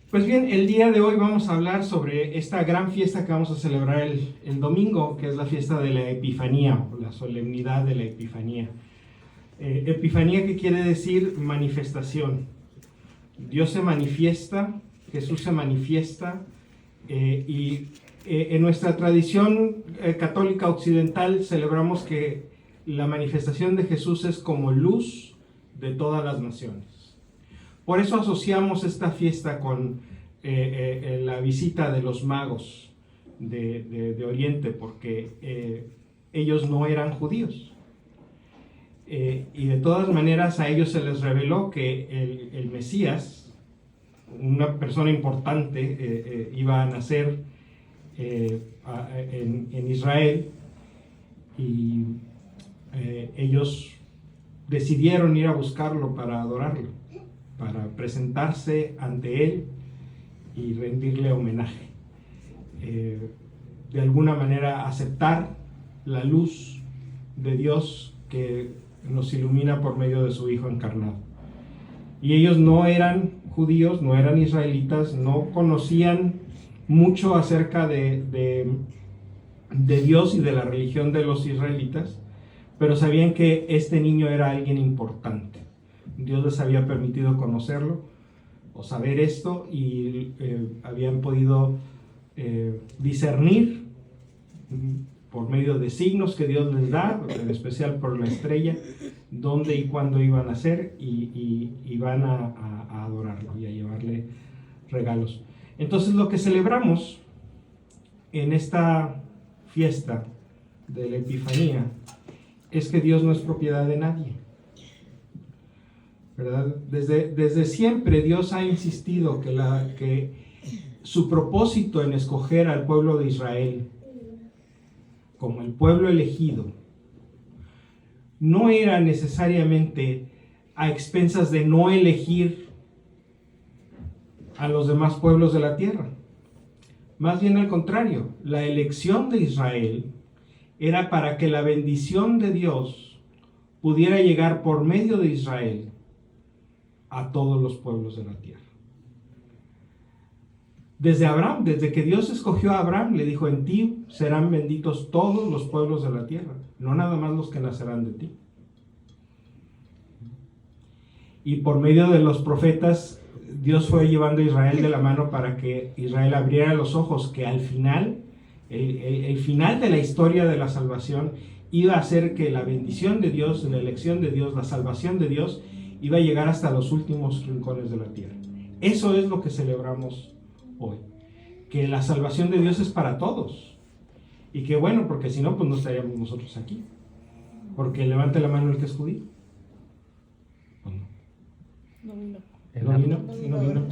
Pues bien, el día de hoy vamos a hablar sobre esta gran fiesta que vamos a celebrar el domingo, que es la fiesta de la Epifanía, o la solemnidad de la Epifanía. Epifanía, ¿qué quiere decir? Manifestación. Dios se manifiesta, Jesús se manifiesta, y en nuestra tradición católica occidental celebramos que la manifestación de Jesús es como luz de todas las naciones. Por eso asociamos esta fiesta con la visita de los magos de Oriente, porque ellos no eran judíos. Y de todas maneras a ellos se les reveló que el Mesías, una persona importante, iba a nacer en Israel, y ellos decidieron ir a buscarlo para adorarlo, para presentarse ante él y rendirle homenaje. De alguna manera aceptar la luz de Dios que nos ilumina por medio de su Hijo encarnado. Y ellos no eran judíos, no eran israelitas, no conocían mucho acerca de Dios y de la religión de los israelitas, pero sabían que este niño era alguien importante. Dios les había permitido conocerlo o saber esto, y habían podido discernir por medio de signos que Dios les da, en especial por la estrella, dónde y cuándo iban a nacer, y van a adorarlo y a llevarle regalos. Entonces lo que celebramos en esta fiesta de la Epifanía es que Dios no es propiedad de nadie, ¿verdad? Desde siempre Dios ha insistido que su propósito en escoger al pueblo de Israel como el pueblo elegido no era necesariamente a expensas de no elegir a los demás pueblos de la tierra. Más bien al contrario, la elección de Israel era para que la bendición de Dios pudiera llegar por medio de Israel a todos los pueblos de la tierra. Desde Abraham, desde que Dios escogió a Abraham, le dijo: en ti serán benditos todos los pueblos de la tierra, no nada más los que nacerán de ti. Y por medio de los profetas, Dios fue llevando a Israel de la mano para que Israel abriera los ojos, que al final, el final de la historia de la salvación iba a ser que la bendición de Dios, la elección de Dios, la salvación de Dios iba a llegar hasta los últimos rincones de la tierra. Eso es lo que celebramos hoy, que la salvación de Dios es para todos, y que bueno, porque si no, pues no estaríamos nosotros aquí, porque levante la mano el que es judío. No vino. No vino.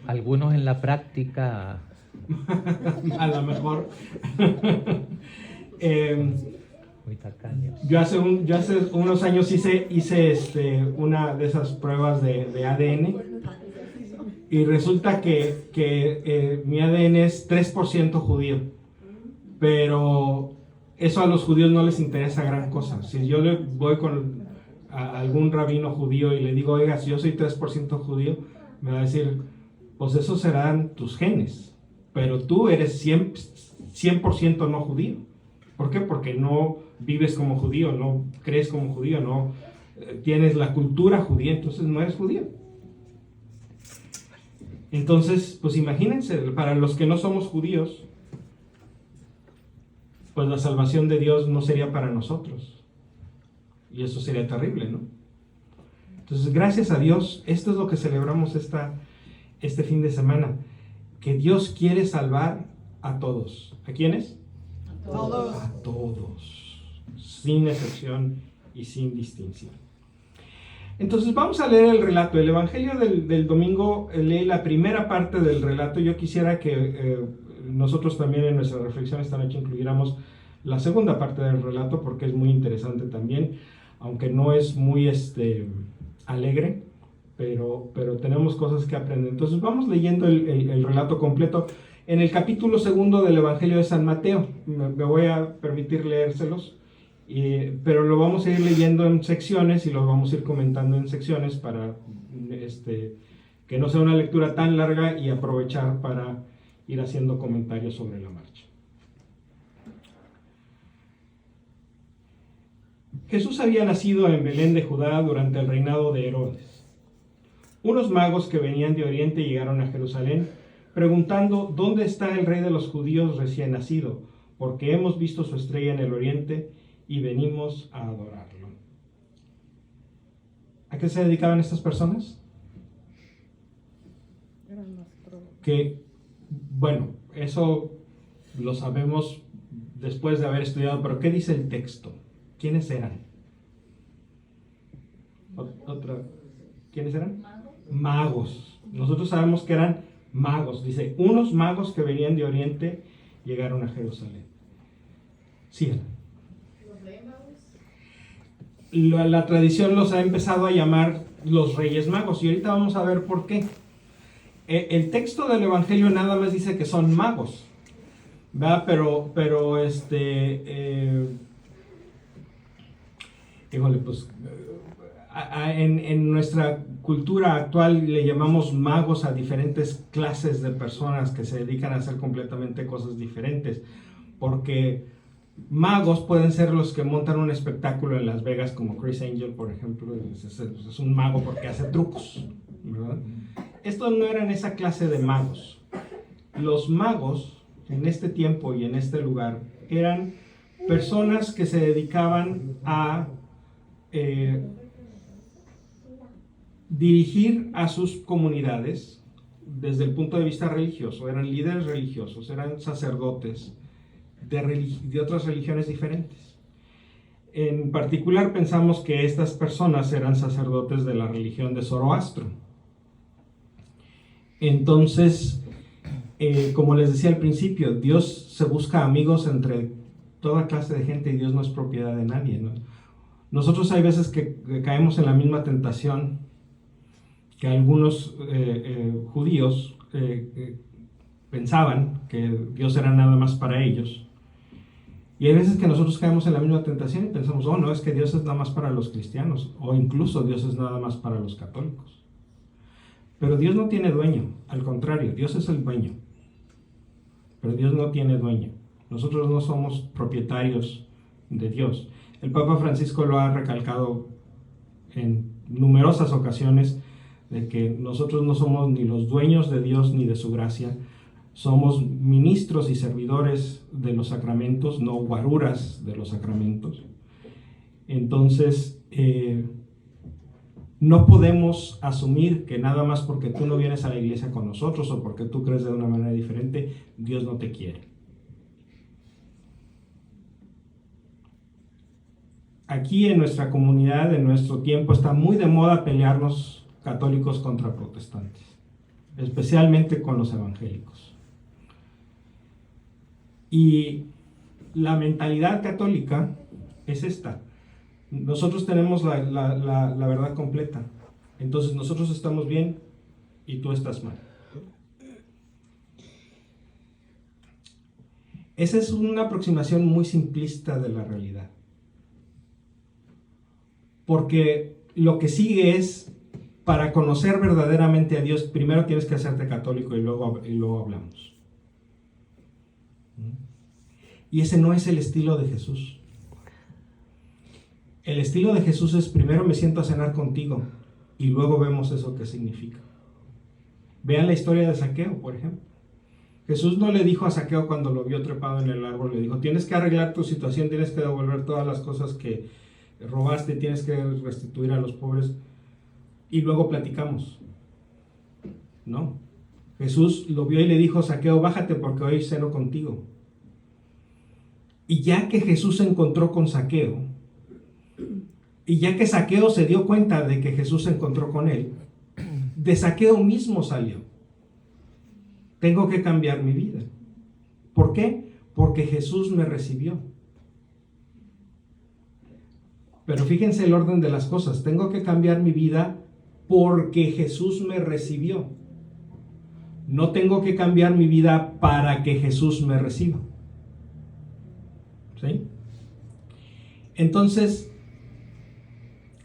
Algunos en la práctica A lo mejor. muy tacaños. Yo hace unos años hice una de esas pruebas de ADN, y resulta que mi ADN es 3% judío, pero eso a los judíos no les interesa gran cosa. Si yo le voy con a algún rabino judío y le digo: oiga, si yo soy 3% judío, me va a decir: pues esos serán tus genes, pero tú eres 100% no judío. ¿Por qué? Porque no vives como judío, no crees como judío, no tienes la cultura judía, entonces no eres judío. Entonces, pues imagínense, para los que no somos judíos, pues la salvación de Dios no sería para nosotros. Y eso sería terrible, ¿no? Entonces, gracias a Dios, esto es lo que celebramos este fin de semana, que Dios quiere salvar a todos. ¿A quiénes? A todos. A todos, sin excepción y sin distinción. Entonces vamos a leer el relato. El Evangelio del domingo lee la primera parte del relato. Yo quisiera que nosotros también en nuestra reflexión esta noche incluyéramos la segunda parte del relato, porque es muy interesante también, aunque no es muy alegre, pero tenemos cosas que aprender. Entonces vamos leyendo el relato completo. En el capítulo 2 del Evangelio de San Mateo, me voy a permitir leérselos, pero lo vamos a ir leyendo en secciones y lo vamos a ir comentando en secciones para que no sea una lectura tan larga y aprovechar para ir haciendo comentarios sobre la marcha. Jesús había nacido en Belén de Judá durante el reinado de Herodes. Unos magos que venían de Oriente llegaron a Jerusalén preguntando: ¿dónde está el rey de los judíos recién nacido? Porque hemos visto su estrella en el Oriente y venimos a adorarlo. ¿A qué se dedicaban estas personas? Eran astrólogos. Que, bueno, eso lo sabemos después de haber estudiado, pero ¿qué dice el texto? ¿Quiénes eran? ¿Quiénes eran? Magos. Nosotros sabemos que eran magos. Dice, unos magos que venían de Oriente llegaron a Jerusalén. Sí. ¿Los Reyes Magos? La tradición los ha empezado a llamar los Reyes Magos, y ahorita vamos a ver por qué. El texto del Evangelio nada más dice que son magos, ¿verdad? Pero híjole, pues en nuestra cultura actual le llamamos magos a diferentes clases de personas que se dedican a hacer completamente cosas diferentes, porque magos pueden ser los que montan un espectáculo en Las Vegas, como Chris Angel, por ejemplo. Es un mago porque hace trucos, ¿verdad? Estos no eran esa clase de magos. Los magos en este tiempo y en este lugar eran personas que se dedicaban a dirigir a sus comunidades desde el punto de vista religioso. Eran líderes religiosos, eran sacerdotes de otras religiones diferentes. En particular pensamos que estas personas eran sacerdotes de la religión de Zoroastro. Entonces, como les decía al principio, Dios se busca amigos entre toda clase de gente y Dios no es propiedad de nadie, ¿no? Nosotros hay veces que caemos en la misma tentación que algunos judíos pensaban que Dios era nada más para ellos. Y hay veces que nosotros caemos en la misma tentación y pensamos, oh, no, es que Dios es nada más para los cristianos, o incluso Dios es nada más para los católicos. Pero Dios no tiene dueño, al contrario, Dios es el dueño. Pero Dios no tiene dueño. Nosotros no somos propietarios de Dios. El Papa Francisco lo ha recalcado en numerosas ocasiones, de que nosotros no somos ni los dueños de Dios ni de su gracia. Somos ministros y servidores de los sacramentos, no guaruras de los sacramentos. Entonces, no podemos asumir que nada más porque tú no vienes a la iglesia con nosotros o porque tú crees de una manera diferente, Dios no te quiere. Aquí en nuestra comunidad, en nuestro tiempo, está muy de moda pelearnos católicos contra protestantes, especialmente con los evangélicos. Y la mentalidad católica es esta: nosotros tenemos la verdad completa, entonces nosotros estamos bien y tú estás mal. Esa es una aproximación muy simplista de la realidad, porque lo que sigue es, para conocer verdaderamente a Dios, primero tienes que hacerte católico y luego hablamos. Y ese no es el estilo de Jesús. El estilo de Jesús es: primero me siento a cenar contigo y luego vemos eso que significa. Vean la historia de Zaqueo, por ejemplo. Jesús no le dijo a Zaqueo cuando lo vio trepado en el árbol, le dijo: tienes que arreglar tu situación, tienes que devolver todas las cosas que robaste, tienes que restituir a los pobres y luego platicamos. No. Jesús lo vio y le dijo: Zaqueo, bájate porque hoy ceno contigo. Y ya que Jesús se encontró con Zaqueo, y ya que Zaqueo se dio cuenta de que Jesús se encontró con él, de Zaqueo mismo salió: tengo que cambiar mi vida. ¿Por qué? Porque Jesús me recibió. Pero fíjense el orden de las cosas: tengo que cambiar mi vida porque Jesús me recibió. No tengo que cambiar mi vida para que Jesús me reciba. ¿Sí? Entonces,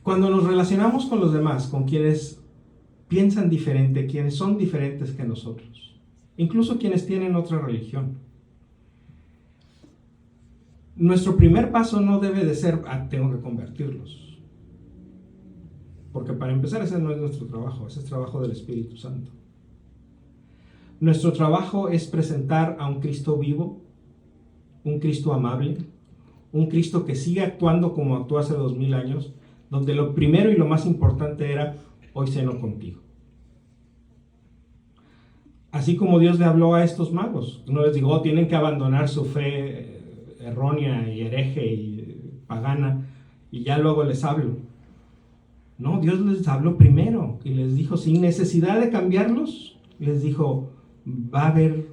cuando nos relacionamos con los demás, con quienes piensan diferente, quienes son diferentes que nosotros, incluso quienes tienen otra religión. Nuestro primer paso no debe de ser, tengo que convertirlos. Porque para empezar ese no es nuestro trabajo, ese es trabajo del Espíritu Santo. Nuestro trabajo es presentar a un Cristo vivo, un Cristo amable, un Cristo que sigue actuando como actuó hace 2000 años, donde lo primero y lo más importante era, hoy ceno contigo. Así como Dios le habló a estos magos, no les dijo, tienen que abandonar su fe errónea y hereje y pagana, y ya luego les hablo. No, Dios les habló primero y les dijo, sin necesidad de cambiarlos, les dijo, va a haber,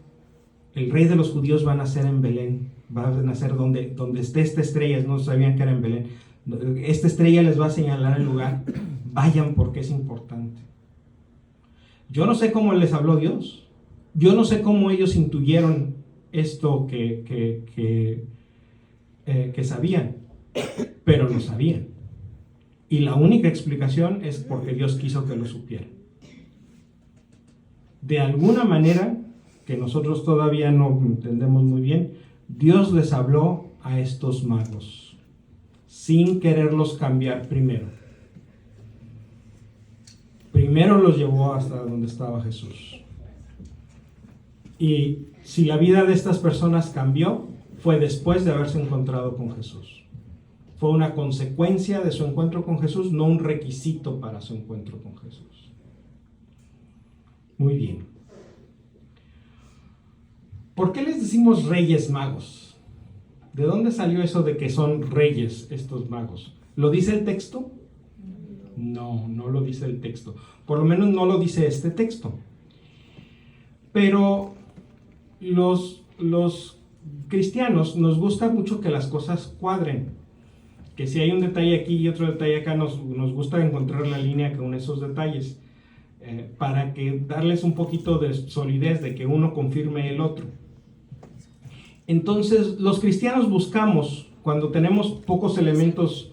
el rey de los judíos va a nacer en Belén, va a nacer donde esté esta estrella, no sabían que era en Belén, esta estrella les va a señalar el lugar, vayan porque es importante. Yo no sé cómo les habló Dios, yo no sé cómo ellos intuyeron esto que sabían, pero lo sabían. Y la única explicación es porque Dios quiso que lo supieran. De alguna manera, que nosotros todavía no entendemos muy bien, Dios les habló a estos magos, sin quererlos cambiar primero. Primero los llevó hasta donde estaba Jesús. Y si la vida de estas personas cambió, fue después de haberse encontrado con Jesús. Fue una consecuencia de su encuentro con Jesús, no un requisito para su encuentro con Jesús. Muy bien. ¿Por qué les decimos reyes magos? ¿De dónde salió eso de que son reyes estos magos? ¿Lo dice el texto? No, no lo dice el texto. Por lo menos no lo dice este texto. Pero los cristianos nos gusta mucho que las cosas cuadren. Que si hay un detalle aquí y otro detalle acá, nos gusta encontrar la línea que une esos detalles. Para que darles un poquito de solidez, de que uno confirme el otro. Entonces, los cristianos buscamos, cuando tenemos pocos elementos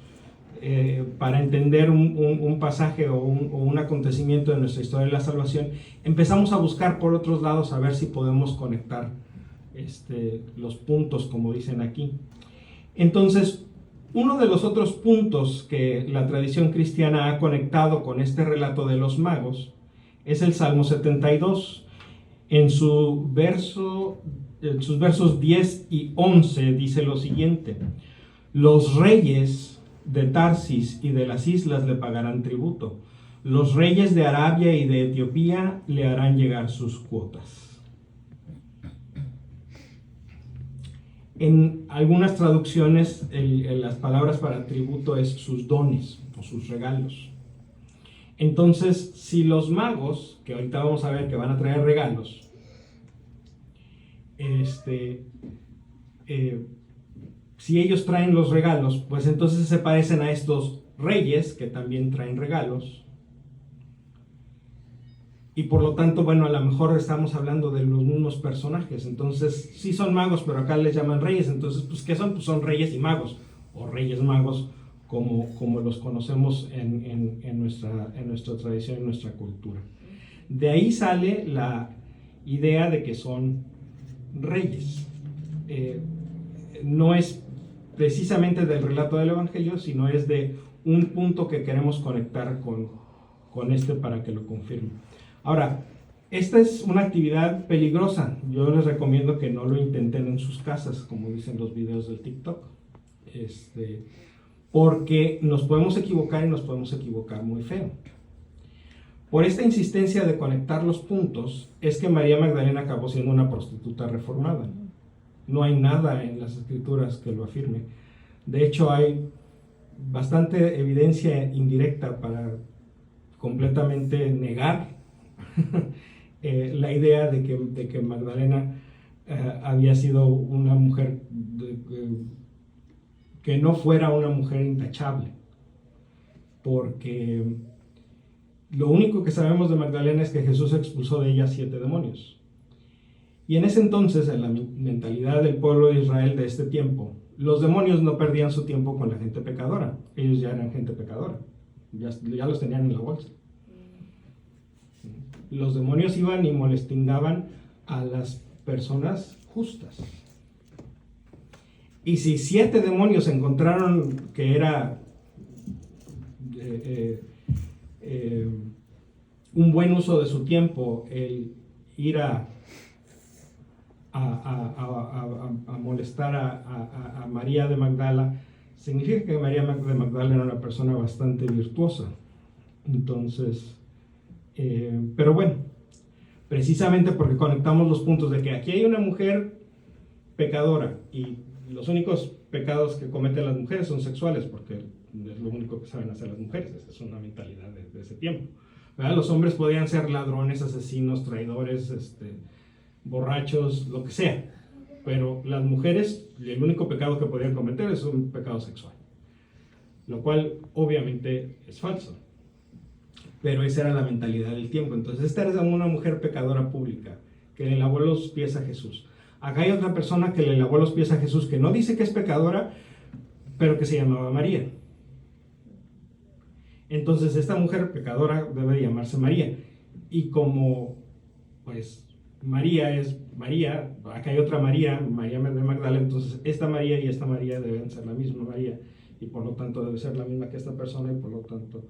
para entender un pasaje o un acontecimiento de nuestra historia de la salvación, empezamos a buscar por otros lados a ver si podemos conectar los puntos, como dicen aquí. Entonces, uno de los otros puntos que la tradición cristiana ha conectado con este relato de los magos es el Salmo 72. En sus versos 10 y 11 dice lo siguiente: los reyes de Tarsis y de las islas le pagarán tributo, los reyes de Arabia y de Etiopía le harán llegar sus cuotas. En algunas traducciones las palabras para tributo es sus dones o sus regalos. Entonces, si los magos, que ahorita vamos a ver que van a traer regalos, si ellos traen los regalos, pues entonces se parecen a estos reyes que también traen regalos. Y por lo tanto, bueno, a lo mejor estamos hablando de los mismos personajes. Entonces, sí son magos, pero acá les llaman reyes. Entonces, pues, ¿qué son? Pues son reyes y magos, o reyes magos, como los conocemos en nuestra tradición, en nuestra cultura. De ahí sale la idea de que son reyes. No es precisamente del relato del Evangelio, sino es de un punto que queremos conectar con para que lo confirme. Ahora, esta es una actividad peligrosa. Yo les recomiendo que no lo intenten en sus casas, como dicen los videos del TikTok. Porque nos podemos equivocar y nos podemos equivocar muy feo. Por esta insistencia de conectar los puntos, es que María Magdalena acabó siendo una prostituta reformada. No hay nada en las escrituras que lo afirme. De hecho, hay bastante evidencia indirecta para completamente negar la idea de que Magdalena había sido una mujer que no fuera una mujer intachable, porque lo único que sabemos de Magdalena es que Jesús expulsó de ella 7 demonios. Y en ese entonces, en la mentalidad del pueblo de Israel de este tiempo, los demonios no perdían su tiempo con la gente pecadora. Ellos ya eran gente pecadora, ya los tenían en la bolsa. los demonios iban y molestaban a las personas justas. Y si 7 demonios encontraron que era un buen uso de su tiempo el ir a molestar a María de Magdala, significa que María de Magdala era una persona bastante virtuosa. Entonces, pero bueno, precisamente porque conectamos los puntos de que aquí hay una mujer pecadora y los únicos pecados que cometen las mujeres son sexuales, porque es lo único que saben hacer las mujeres. Esa es una mentalidad de ese tiempo, ¿verdad? Los hombres podían ser ladrones, asesinos, traidores, borrachos, lo que sea, pero las mujeres, el único pecado que podían cometer es un pecado sexual, lo cual obviamente es falso, pero esa era la mentalidad del tiempo. Entonces esta era una mujer pecadora pública que le lavó los pies a Jesús. Acá hay otra persona que le lavó los pies a Jesús, que no dice que es pecadora, pero que se llamaba María. Entonces esta mujer pecadora debe llamarse María, y como pues María es María, acá hay otra María, María de Magdala, entonces esta María y esta María deben ser la misma María, y por lo tanto debe ser la misma que esta persona, y por lo tanto...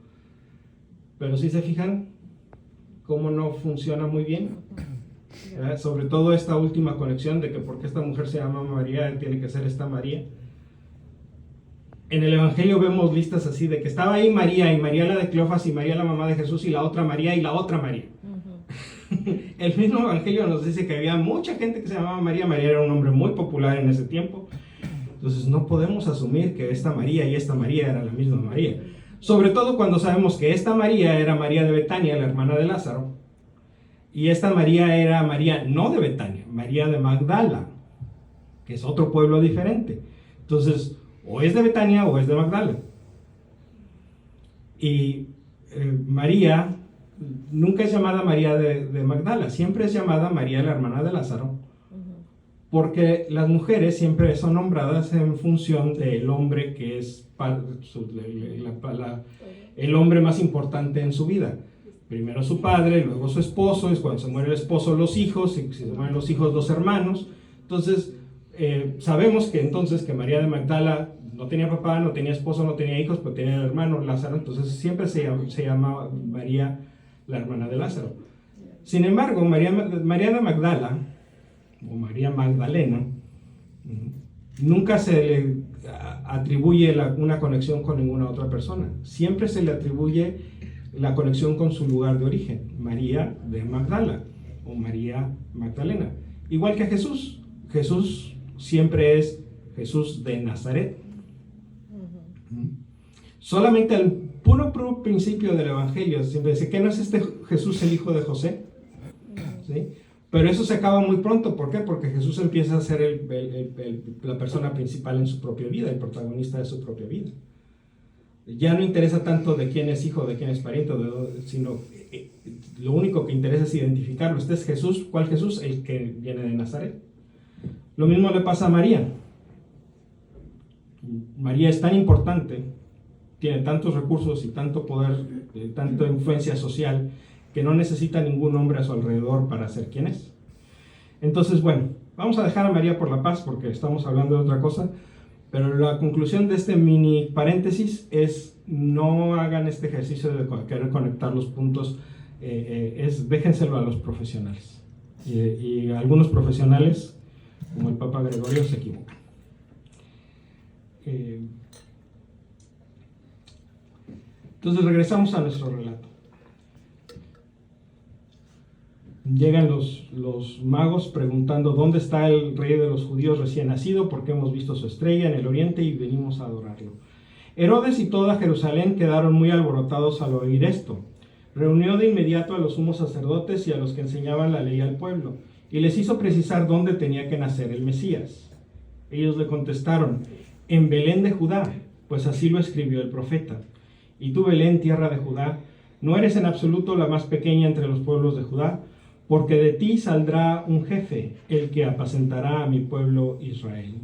Pero si se fijan cómo no funciona muy bien, ¿verdad? Sobre todo esta última conexión de que porque esta mujer se llama María, tiene que ser esta María. En el Evangelio vemos listas así de que estaba ahí María, y María la de Cleofas, y María la mamá de Jesús, y la otra María, y la otra María. El mismo Evangelio nos dice que había mucha gente que se llamaba María. María era un nombre muy popular en ese tiempo. Entonces no podemos asumir que esta María y esta María era la misma María. Sobre todo cuando sabemos que esta María era María de Betania, la hermana de Lázaro. Y esta María era María no de Betania, María de Magdala, que es otro pueblo diferente. Entonces, o es de Betania o es de Magdala. Y María nunca es llamada María de Magdala, siempre es llamada María, la hermana de Lázaro, porque las mujeres siempre son nombradas en función del hombre que es el hombre más importante en su vida. Primero su padre, luego su esposo, y cuando se muere el esposo los hijos, y si se mueren los hijos, los hermanos. Entonces sabemos que entonces que María de Magdala no tenía papá, no tenía esposo, no tenía hijos, pero tenía el hermano Lázaro, entonces siempre se llama María, la hermana de Lázaro. Sin embargo, María de Magdala, o María Magdalena, nunca se le atribuye una conexión con ninguna otra persona. Siempre se le atribuye la conexión con su lugar de origen, María de Magdala, o María Magdalena. Igual que a Jesús. Jesús siempre es Jesús de Nazaret. Solamente al puro principio del Evangelio siempre dice que no es este Jesús el hijo de José, ¿sí? Pero eso se acaba muy pronto. ¿Por qué? Porque Jesús empieza a ser la persona principal en su propia vida, el protagonista de su propia vida. Ya no interesa tanto de quién es hijo, de quién es pariente, sino lo único que interesa es identificarlo. Este es Jesús. ¿Cuál Jesús? El que viene de Nazaret. Lo mismo le pasa a María. María es tan importante, tiene tantos recursos y tanto poder, tanta influencia social, que no necesita ningún hombre a su alrededor para ser quien es. Entonces, bueno, vamos a dejar a María por la paz porque estamos hablando de otra cosa, pero la conclusión de este mini paréntesis es: no hagan este ejercicio de querer conectar los puntos, déjenselo a los profesionales. Y algunos profesionales, como el Papa Gregorio, se equivocan. Entonces regresamos a nuestro relato. Llegan los magos preguntando: ¿dónde está el rey de los judíos recién nacido? Porque hemos visto su estrella en el oriente y venimos a adorarlo. Herodes y toda Jerusalén quedaron muy alborotados al oír esto. Reunió de inmediato a los sumos sacerdotes y a los que enseñaban la ley al pueblo, y les hizo precisar dónde tenía que nacer el Mesías. Ellos le contestaron: en Belén de Judá, pues así lo escribió el profeta. Y tú, Belén, tierra de Judá, no eres en absoluto la más pequeña entre los pueblos de Judá, porque de ti saldrá un jefe, el que apacentará a mi pueblo Israel.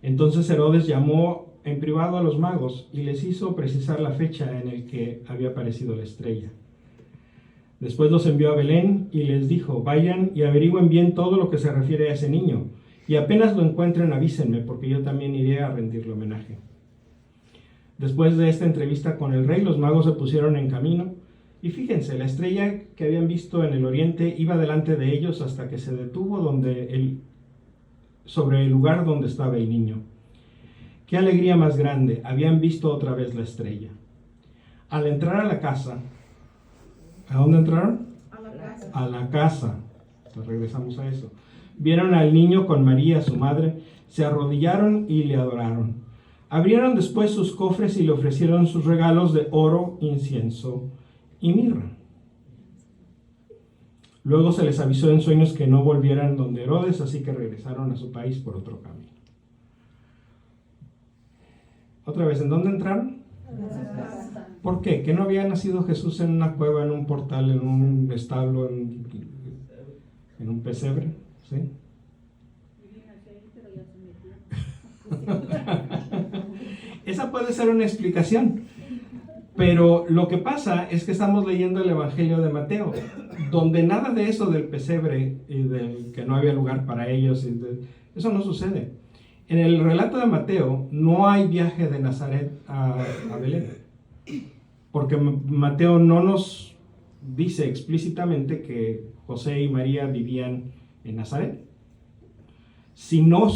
Entonces Herodes llamó en privado a los magos y les hizo precisar la fecha en la que había aparecido la estrella. Después los envió a Belén y les dijo: vayan y averigüen bien todo lo que se refiere a ese niño, y apenas lo encuentren avísenme, porque yo también iré a rendirle homenaje. Después de esta entrevista con el rey, los magos se pusieron en camino, y fíjense, la estrella que habían visto en el oriente iba delante de ellos hasta que se detuvo sobre el lugar donde estaba el niño. ¡Qué alegría más grande! Habían visto otra vez la estrella. Al entrar a la casa, ¿a dónde entraron? A la casa. A la casa. Pues regresamos a eso. Vieron al niño con María, su madre, se arrodillaron y le adoraron. Abrieron después sus cofres y le ofrecieron sus regalos de oro, incienso y mirra. Luego se les avisó en sueños que no volvieran donde Herodes, así que regresaron a su país por otro camino. Otra vez, ¿en dónde entraron? ¿Por qué? ¿Que no había nacido Jesús en una cueva, en un portal, en un establo, en un pesebre? ¿Sí? Esa puede ser una explicación, pero lo que pasa es que estamos leyendo el Evangelio de Mateo, donde nada de eso del pesebre y del que no había lugar para ellos, eso no sucede. En el relato de Mateo no hay viaje de Nazaret a Belén, porque Mateo no nos dice explícitamente que José y María vivían en Nazaret. Si no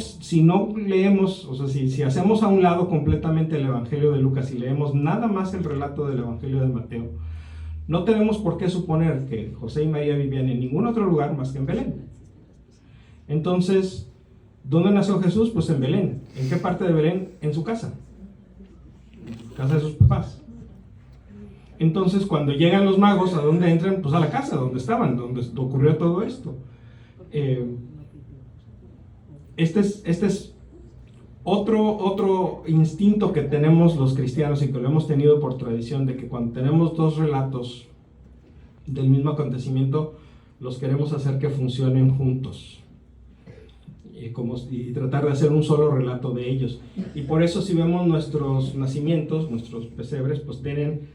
leemos, o sea, si hacemos a un lado completamente el Evangelio de Lucas y leemos nada más el relato del Evangelio de Mateo, no tenemos por qué suponer que José y María vivían en ningún otro lugar más que en Belén. Entonces, ¿dónde nació Jesús? Pues en Belén. ¿En qué parte de Belén? En su casa. Casa de sus papás. Entonces, cuando llegan los magos, ¿a dónde entran? Pues a la casa donde estaban, donde ocurrió todo esto. Este es otro instinto que tenemos los cristianos y que lo hemos tenido por tradición, de que cuando tenemos dos relatos del mismo acontecimiento, los queremos hacer que funcionen juntos y tratar de hacer un solo relato de ellos. Y por eso, si vemos nuestros nacimientos, nuestros pesebres, pues tienen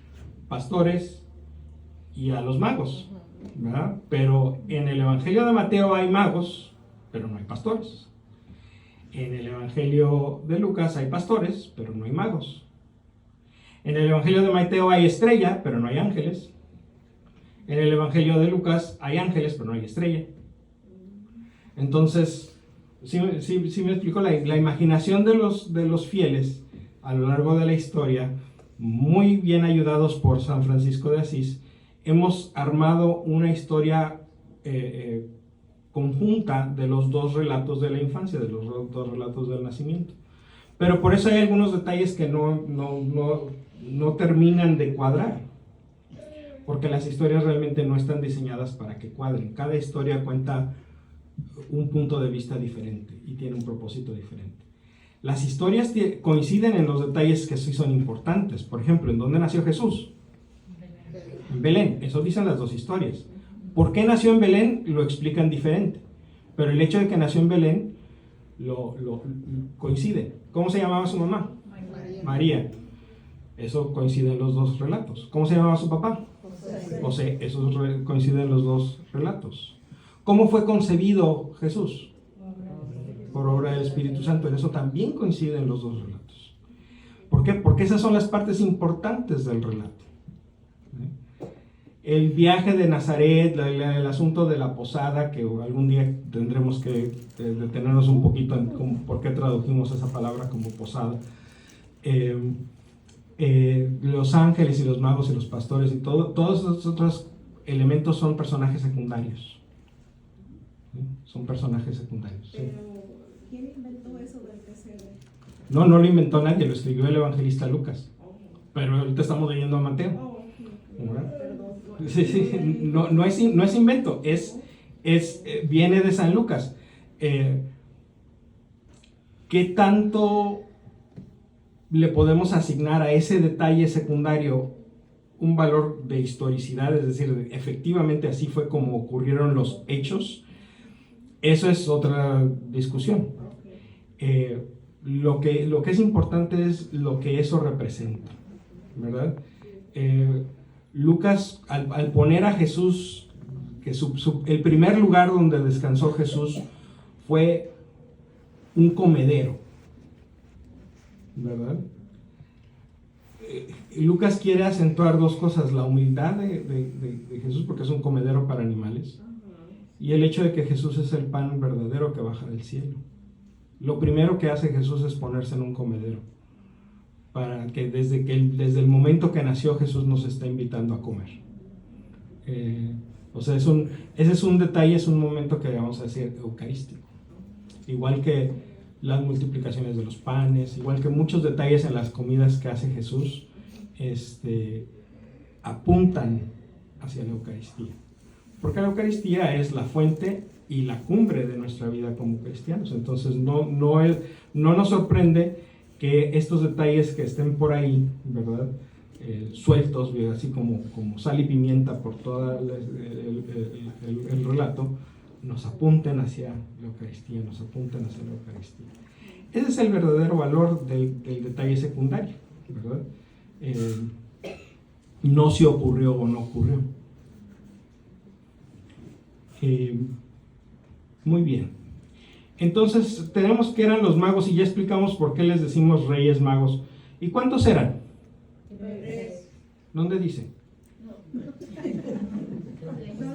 pastores y a los magos, ¿verdad? Pero en el Evangelio de Mateo hay magos, pero no hay pastores. En el Evangelio de Lucas hay pastores, pero no hay magos. En el Evangelio de Mateo hay estrella, pero no hay ángeles. En el Evangelio de Lucas hay ángeles, pero no hay estrella. Entonces, sí me explico, la imaginación de los fieles a lo largo de la historia, muy bien ayudados por San Francisco de Asís, hemos armado una historia conjunta de los dos relatos de la infancia, de los dos relatos del nacimiento. Pero por eso hay algunos detalles que no terminan de cuadrar, porque las historias realmente no están diseñadas para que cuadren. Cada historia cuenta un punto de vista diferente y tiene un propósito diferente. Las historias coinciden en los detalles que sí son importantes. Por ejemplo, ¿en dónde nació Jesús? En Belén. Eso dicen las dos historias. ¿Por qué nació en Belén? Lo explican diferente. Pero el hecho de que nació en Belén lo coincide. ¿Cómo se llamaba su mamá? María. Eso coincide en los dos relatos. ¿Cómo se llamaba su papá? José. Eso coincide en los dos relatos. ¿Cómo fue concebido Jesús? Por obra del Espíritu Santo. En eso también coinciden los dos relatos. ¿Por qué? Porque esas son las partes importantes del relato. El viaje de Nazaret, el asunto de la posada, que algún día tendremos que detenernos un poquito en por qué tradujimos esa palabra como posada. Los ángeles y los magos y los pastores y todos esos otros elementos son personajes secundarios. ¿Sí? Son personajes secundarios. ¿Sí? Pero, ¿quién inventó eso del pesebre? No lo inventó nadie, lo escribió el evangelista Lucas. Pero ahorita estamos leyendo a Mateo. Sí, no es invento, viene de San Lucas. ¿Qué tanto le podemos asignar a ese detalle secundario un valor de historicidad? Es decir, efectivamente así fue como ocurrieron los hechos. Eso es otra discusión. Lo que es importante es lo que eso representa, ¿verdad? Lucas, al poner a Jesús, que el primer lugar donde descansó Jesús fue un comedero, ¿verdad? Lucas quiere acentuar dos cosas: la humildad de Jesús, porque es un comedero para animales, y el hecho de que Jesús es el pan verdadero que baja del cielo. Lo primero que hace Jesús es ponerse en un comedero, para que desde el momento que nació Jesús nos está invitando a comer. O sea, ese es un detalle, es un momento que vamos a decir eucarístico. Igual que las multiplicaciones de los panes, igual que muchos detalles en las comidas que hace Jesús, apuntan hacia la Eucaristía. Porque la Eucaristía es la fuente y la cumbre de nuestra vida como cristianos. Entonces no nos sorprende que estos detalles que estén por ahí, ¿verdad? Sueltos, así como sal y pimienta por todo el relato, nos apunten hacia la Eucaristía, nos apunten hacia la Eucaristía. Ese es el verdadero valor del detalle secundario, ¿verdad? No si ocurrió o no ocurrió. Muy bien. Entonces tenemos que eran los magos y ya explicamos por qué les decimos reyes magos. ¿Y cuántos eran? 3. ¿Dónde dice? No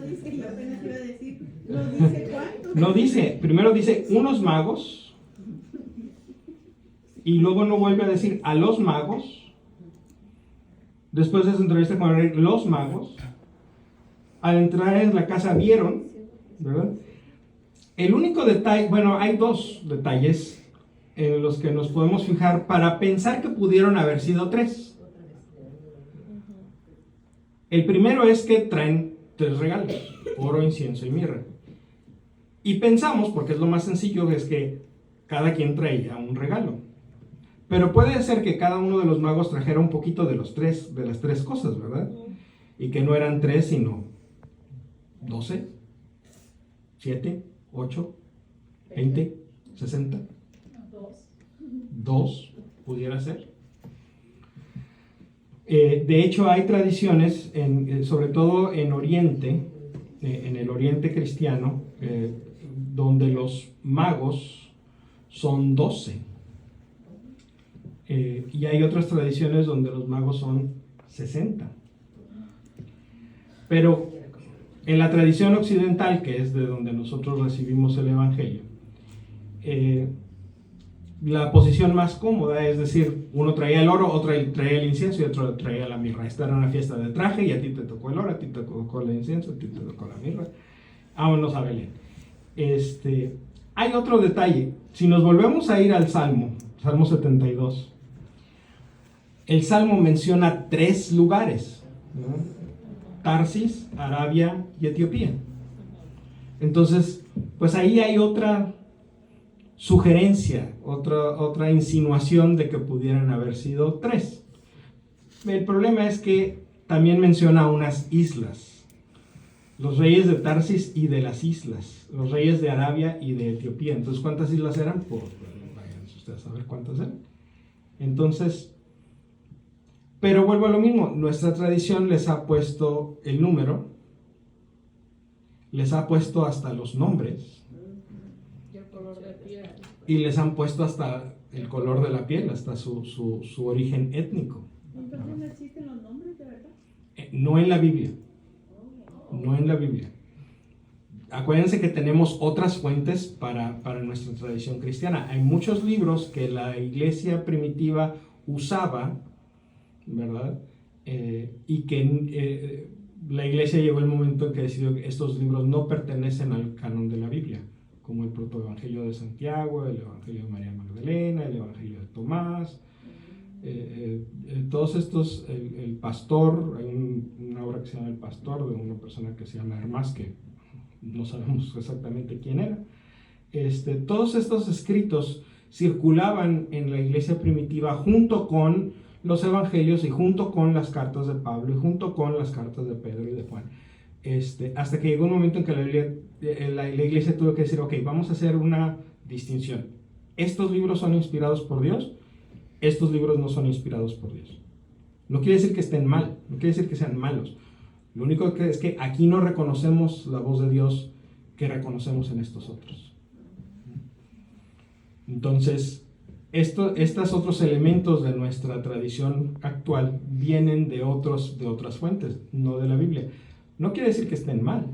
dice, yo apenas iba a decir, no dice cuánto. No dice, primero dice unos magos y luego no vuelve a decir a los magos. Después de esa entrevista con el rey, los magos, al entrar en la casa vieron, ¿verdad? El único detalle, bueno, hay dos detalles en los que nos podemos fijar para pensar que pudieron haber sido 3. El primero es que traen 3 regalos: oro, incienso y mirra. Y pensamos, porque es lo más sencillo, es que cada quien traía un regalo. Pero puede ser que cada uno de los magos trajera un poquito de las tres cosas, ¿verdad? Y que no eran 3, sino 12, 7, 8, 20, 60. 2 pudiera ser. De hecho, hay tradiciones, sobre todo en Oriente, en el Oriente cristiano, donde los magos son 12. Y hay otras tradiciones donde los magos son 60. Pero en la tradición occidental, que es de donde nosotros recibimos el Evangelio, la posición más cómoda es decir, uno traía el oro, otro traía el incienso y otro traía la mirra. Esta era una fiesta de traje y a ti te tocó el oro, a ti te tocó el incienso, a ti te tocó la mirra. Vámonos a Belén. Hay otro detalle. Si nos volvemos a ir al Salmo 72, el Salmo menciona 3 lugares, ¿no? Tarsis, Arabia y Etiopía. Entonces, pues ahí hay otra sugerencia, otra insinuación de que pudieran haber sido 3. El problema es que también menciona unas islas: los reyes de Tarsis y de las islas, los reyes de Arabia y de Etiopía. Entonces, ¿cuántas islas eran? Pues vayan ustedes a ver cuántas eran. Entonces, pero vuelvo a lo mismo, nuestra tradición les ha puesto el número, les ha puesto hasta los nombres, y les han puesto hasta el color de la piel, hasta su origen étnico. ¿Entonces no existen los nombres, de verdad? No en la Biblia. No en la Biblia. Acuérdense que tenemos otras fuentes para nuestra tradición cristiana. Hay muchos libros que la iglesia primitiva usaba, ¿verdad? Y que la iglesia llegó el momento en que decidió que estos libros no pertenecen al canon de la Biblia, como el protoevangelio de Santiago, el evangelio de María Magdalena, el evangelio de Tomás. Todos estos, el pastor, hay una obra que se llama El Pastor, de una persona que se llama Hermás, que no sabemos exactamente quién era. Todos estos escritos circulaban en la iglesia primitiva junto con los evangelios y junto con las cartas de Pablo y junto con las cartas de Pedro y de Juan. Hasta que llegó un momento en que la iglesia tuvo que decir, ok, vamos a hacer una distinción. Estos libros son inspirados por Dios, estos libros no son inspirados por Dios. No quiere decir que estén mal, no quiere decir que sean malos. Lo único que es que aquí no reconocemos la voz de Dios que reconocemos en estos otros. Entonces, estos otros elementos de nuestra tradición actual vienen de otras fuentes, no de la Biblia. No quiere decir que estén mal,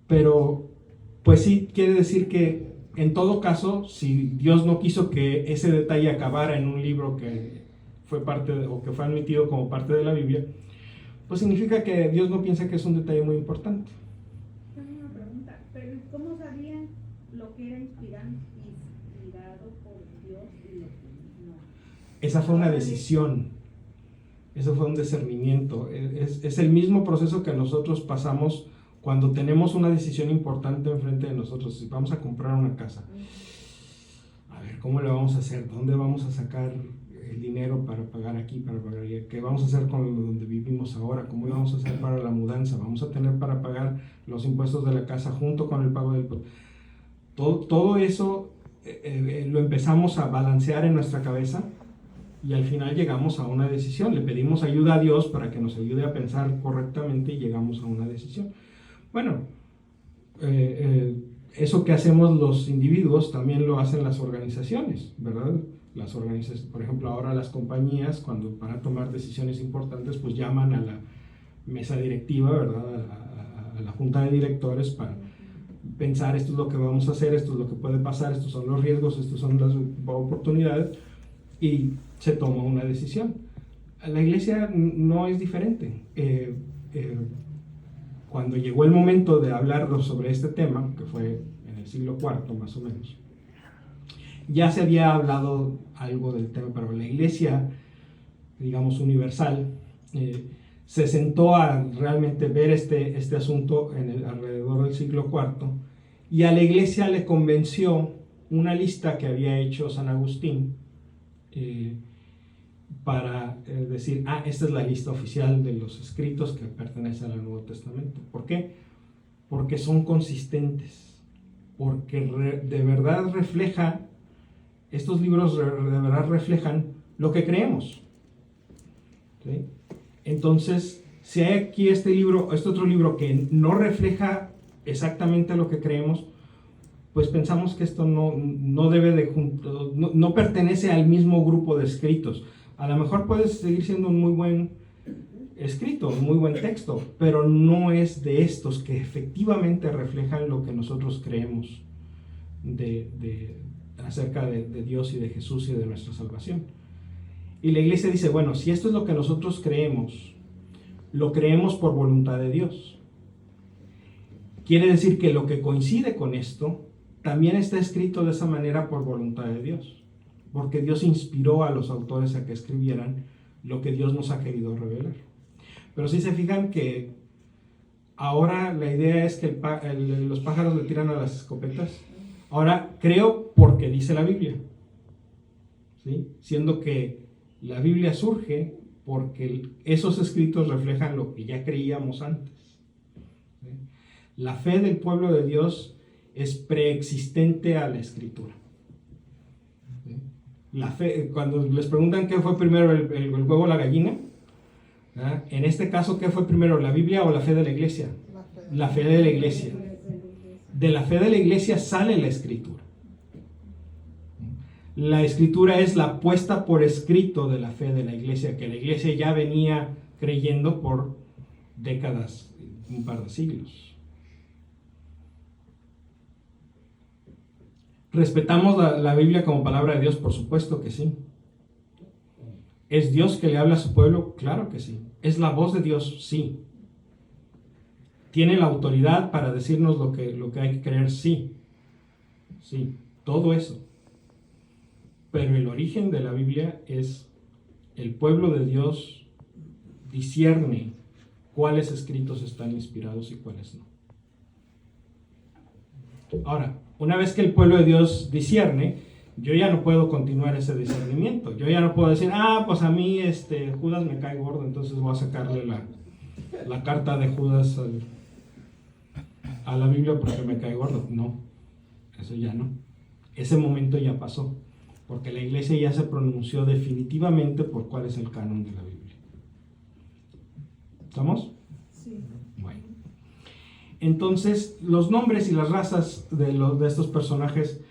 pero pues sí quiere decir que en todo caso, si Dios no quiso que ese detalle acabara en un libro que fue o que fue admitido como parte de la Biblia, pues significa que Dios no piensa que es un detalle muy importante. Tengo una pregunta, pero ¿cómo sabían lo que era inspirado por Dios y lo que no? Esa fue una decisión, eso fue un discernimiento. Es el mismo proceso que nosotros pasamos cuando tenemos una decisión importante enfrente de nosotros. Si vamos a comprar una casa, a ver, ¿cómo le vamos a hacer? ¿Dónde vamos a sacar el dinero para pagar aquí, para pagar allá? ¿Qué vamos a hacer con donde vivimos ahora? ¿Cómo vamos a hacer para la mudanza? ¿Vamos a tener para pagar los impuestos de la casa junto con el pago del... Todo eso lo empezamos a balancear en nuestra cabeza y al final llegamos a una decisión. Le pedimos ayuda a Dios para que nos ayude a pensar correctamente y llegamos a una decisión. Bueno, eso que hacemos los individuos también lo hacen las organizaciones, ¿verdad? Las organizaciones, por ejemplo, ahora las compañías, cuando van a tomar decisiones importantes, pues llaman a la mesa directiva, ¿verdad? A la junta de directores para pensar esto es lo que vamos a hacer, esto es lo que puede pasar, estos son los riesgos, estas son las oportunidades, y se toma una decisión. La iglesia no es diferente. Cuando llegó el momento de hablar sobre este tema, que fue en el siglo IV más o menos, ya se había hablado algo del tema, pero la iglesia, digamos, universal, se sentó a realmente ver este asunto alrededor del siglo IV, y a la iglesia le convenció una lista que había hecho San Agustín para decir, esta es la lista oficial de los escritos que pertenecen al Nuevo Testamento. ¿Por qué? Porque son consistentes, porque de verdad estos libros de verdad reflejan lo que creemos. ¿Sí? Entonces, si hay aquí este otro libro que no refleja exactamente lo que creemos, pues pensamos que esto no debe no pertenece al mismo grupo de escritos. A lo mejor puede seguir siendo un muy buen escrito, un muy buen texto, pero no es de estos que efectivamente reflejan lo que nosotros creemos acerca de Dios y de Jesús y de nuestra salvación. Y la iglesia dice, bueno, si esto es lo que nosotros creemos, lo creemos por voluntad de Dios. Quiere decir que lo que coincide con esto también está escrito de esa manera por voluntad de Dios, porque Dios inspiró a los autores a que escribieran lo que Dios nos ha querido revelar. Pero si se fijan que ahora la idea es que los pájaros le tiran a las escopetas. Ahora creo porque dice la Biblia, ¿sí? Siendo que la Biblia surge porque esos escritos reflejan lo que ya creíamos antes. ¿Sí? La fe del pueblo de Dios es preexistente a la Escritura. ¿Sí? La fe, cuando les preguntan qué fue primero, el huevo o la gallina, ¿verdad? En este caso, ¿qué fue primero, la Biblia o la fe de la iglesia? La fe de la iglesia. De la fe de la iglesia sale la Escritura. La Escritura es la puesta por escrito de la fe de la iglesia, que la iglesia ya venía creyendo por décadas, un par de siglos. ¿Respetamos la Biblia como palabra de Dios? Por supuesto que sí. ¿Es Dios que le habla a su pueblo? Claro que sí. ¿Es la voz de Dios? Sí. ¿Tiene la autoridad para decirnos lo que hay que creer? Sí. Sí, todo eso. Pero el origen de la Biblia es el pueblo de Dios discierne cuáles escritos están inspirados y cuáles no. Ahora, una vez que el pueblo de Dios discierne, yo ya no puedo continuar ese discernimiento. Yo ya no puedo decir, pues a mí Judas me cae gordo, entonces voy a sacarle la carta de Judas a la Biblia porque me cae gordo. No, eso ya no. Ese momento ya pasó. porque la iglesia ya se pronunció definitivamente por cuál es el canon de la Biblia. ¿Estamos? Sí. Bueno. Entonces, los nombres y las razas de estos personajes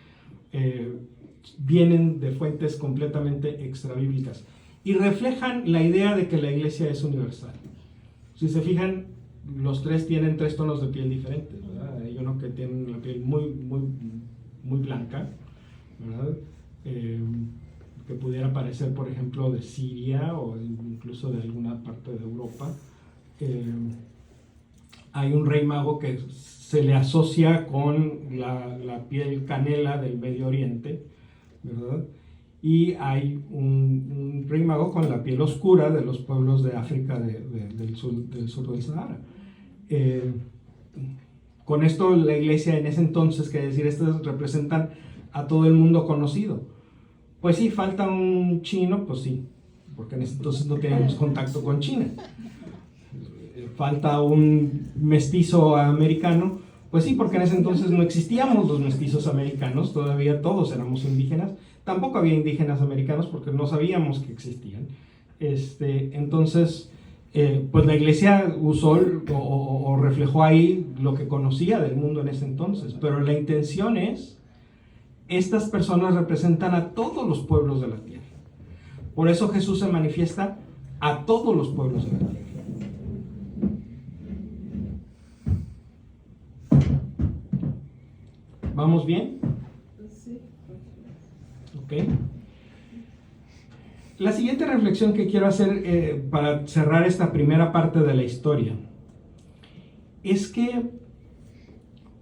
vienen de fuentes completamente extrabíblicas y reflejan la idea de que la iglesia es universal. Si se fijan, los tres tienen 3 tonos de piel diferentes, ¿verdad? Hay uno que tiene la piel muy blanca, ¿verdad? Que pudiera parecer, por ejemplo, de Siria o incluso de alguna parte de Europa. Hay un rey mago que se le asocia con la piel canela del Medio Oriente, ¿verdad? Y hay un rey mago con la piel oscura de los pueblos de África del sur del Sahara. Con esto la iglesia en ese entonces, que decir, estos representan a todo el mundo conocido. Pues sí, falta un chino, pues sí, porque en ese entonces no teníamos contacto con China. Falta un mestizo americano, pues sí, porque en ese entonces no existíamos los mestizos americanos, todavía todos éramos indígenas. Tampoco había indígenas americanos porque no sabíamos que existían. Entonces, pues la iglesia usó o reflejó ahí lo que conocía del mundo en ese entonces, pero la intención es, estas personas representan a todos los pueblos de la tierra. Por eso Jesús se manifiesta a todos los pueblos de la tierra. ¿Vamos bien? Sí. Ok. La siguiente reflexión que quiero hacer para cerrar esta primera parte de la historia es que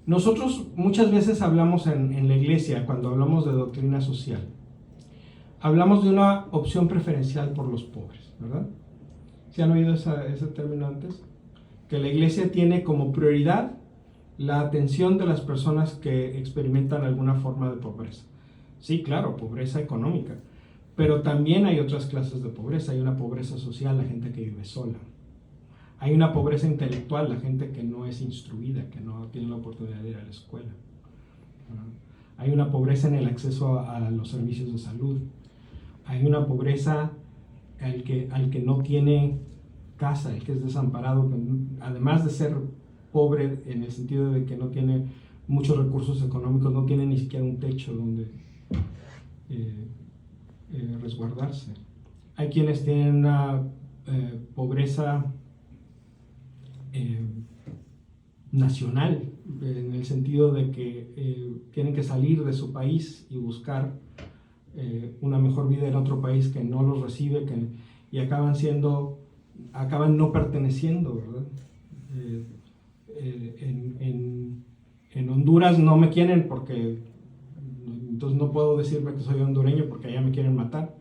nosotros muchas veces hablamos en la iglesia, cuando hablamos de doctrina social, hablamos de una opción preferencial por los pobres, ¿verdad? ¿Se han oído ese término antes? Que la iglesia tiene como prioridad la atención de las personas que experimentan alguna forma de pobreza. Sí, claro, pobreza económica, pero también hay otras clases de pobreza. Hay una pobreza social, la gente que vive sola. Hay una pobreza intelectual, la gente que no es instruida, que no tiene la oportunidad de ir a la escuela. Hay una pobreza en el acceso a los servicios de salud. Hay una pobreza al que no tiene casa, el que es desamparado, que además de ser pobre en el sentido de que no tiene muchos recursos económicos, no tiene ni siquiera un techo donde resguardarse. Hay quienes tienen una pobreza nacional, en el sentido de que tienen que salir de su país y buscar una mejor vida en otro país que no los recibe, y acaban no perteneciendo, ¿verdad? En Honduras no me quieren porque entonces no puedo decirme que soy hondureño porque allá me quieren matar,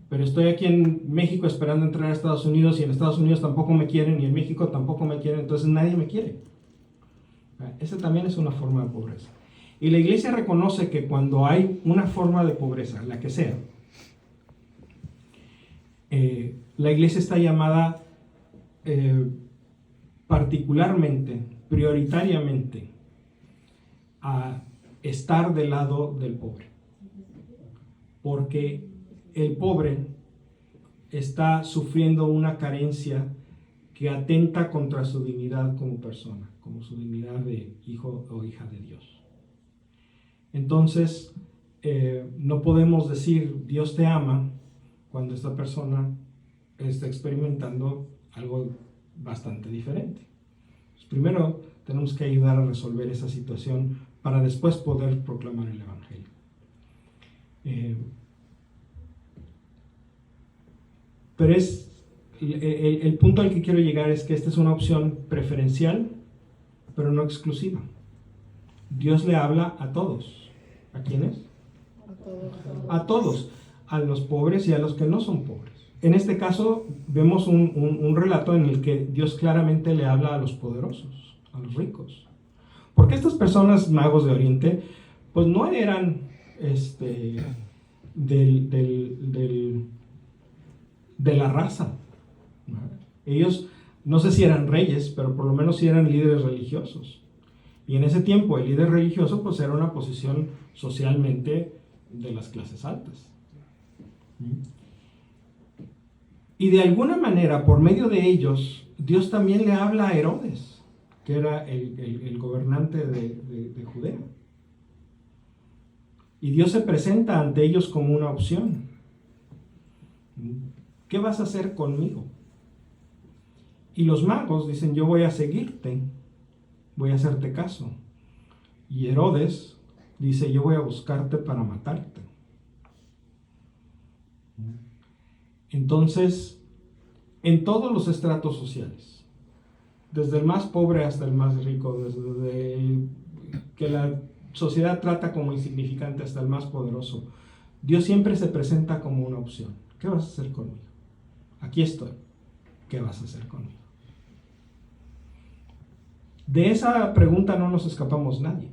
pero estoy aquí en México esperando entrar a Estados Unidos y en Estados Unidos tampoco me quieren y en México tampoco me quieren, entonces nadie me quiere. Esa también es una forma de pobreza. Y la iglesia reconoce que cuando hay una forma de pobreza, la que sea, la iglesia está llamada particularmente, prioritariamente, a estar del lado del pobre. Porque el pobre está sufriendo una carencia que atenta contra su dignidad como persona, como su dignidad de hijo o hija de Dios. Entonces, no podemos decir Dios te ama cuando esta persona está experimentando algo bastante diferente. Pues primero tenemos que ayudar a resolver esa situación para después poder proclamar el Evangelio. Pero el punto al que quiero llegar es que esta es una opción preferencial, pero no exclusiva. Dios le habla a todos. ¿A quiénes? A todos, a los pobres y a los que no son pobres. En este caso vemos un relato en el que Dios claramente le habla a los poderosos, a los ricos. Porque estas personas magos de Oriente, pues no eran de la raza. Ellos, no sé si eran reyes, pero por lo menos sí eran líderes religiosos. Y en ese tiempo el líder religioso pues era una posición socialmente de las clases altas. Y de alguna manera, por medio de ellos, Dios también le habla a Herodes, que era el gobernante de Judea. Y Dios se presenta ante ellos como una opción. ¿Qué vas a hacer conmigo? Y los magos dicen, yo voy a seguirte, voy a hacerte caso. Y Herodes dice, yo voy a buscarte para matarte. Entonces, en todos los estratos sociales, desde el más pobre hasta el más rico, desde el que la sociedad trata como insignificante hasta el más poderoso, Dios siempre se presenta como una opción. ¿Qué vas a hacer conmigo? Aquí estoy. ¿Qué vas a hacer conmigo? De esa pregunta no nos escapamos nadie.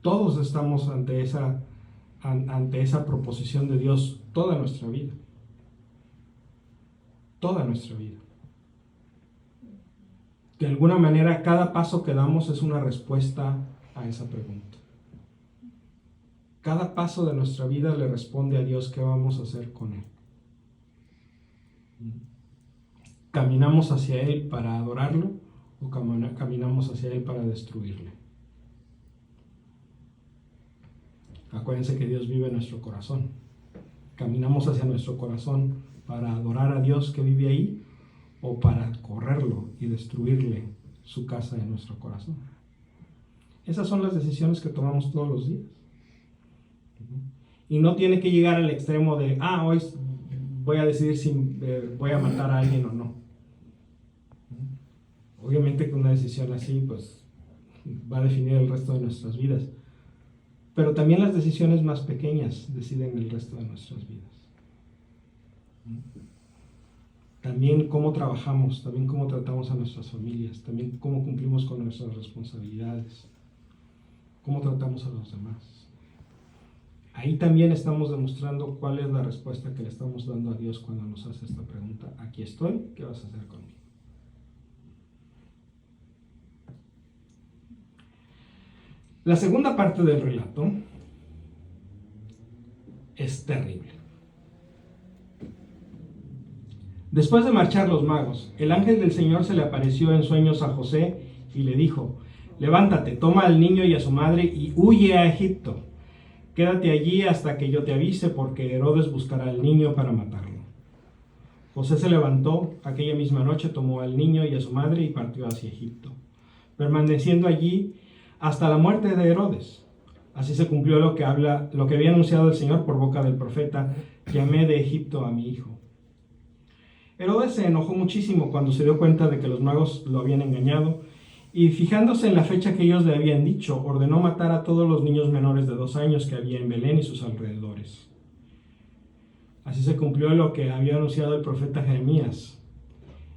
Todos estamos ante esa proposición de Dios toda nuestra vida. Toda nuestra vida. De alguna manera, cada paso que damos es una respuesta a esa pregunta. Cada paso de nuestra vida le responde a Dios qué vamos a hacer con Él. ¿Caminamos hacia Él para adorarlo o caminamos hacia Él para destruirle? Acuérdense que Dios vive en nuestro corazón. ¿Caminamos hacia nuestro corazón para adorar a Dios que vive ahí o para correrlo y destruirle su casa en nuestro corazón? Esas son las decisiones que tomamos todos los días. Y no tiene que llegar al extremo de, hoy voy a decidir si voy a matar a alguien o no. Obviamente que una decisión así pues va a definir el resto de nuestras vidas. Pero también las decisiones más pequeñas deciden el resto de nuestras vidas. También cómo trabajamos, también cómo tratamos a nuestras familias, también cómo cumplimos con nuestras responsabilidades, cómo tratamos a los demás. Ahí también estamos demostrando cuál es la respuesta que le estamos dando a Dios cuando nos hace esta pregunta. Aquí estoy, ¿qué vas a hacer conmigo? La segunda parte del relato es terrible. Después de marchar los magos, el ángel del Señor se le apareció en sueños a José y le dijo, levántate, toma al niño y a su madre y huye a Egipto. Quédate allí hasta que yo te avise, porque Herodes buscará al niño para matarlo. José se levantó aquella misma noche, tomó al niño y a su madre y partió hacia Egipto, permaneciendo allí hasta la muerte de Herodes. Así se cumplió lo que había anunciado el Señor por boca del profeta, llamé de Egipto a mi hijo. Herodes se enojó muchísimo cuando se dio cuenta de que los magos lo habían engañado, y fijándose en la fecha que ellos le habían dicho, ordenó matar a todos los niños menores de 2 años que había en Belén y sus alrededores. Así se cumplió lo que había anunciado el profeta Jeremías.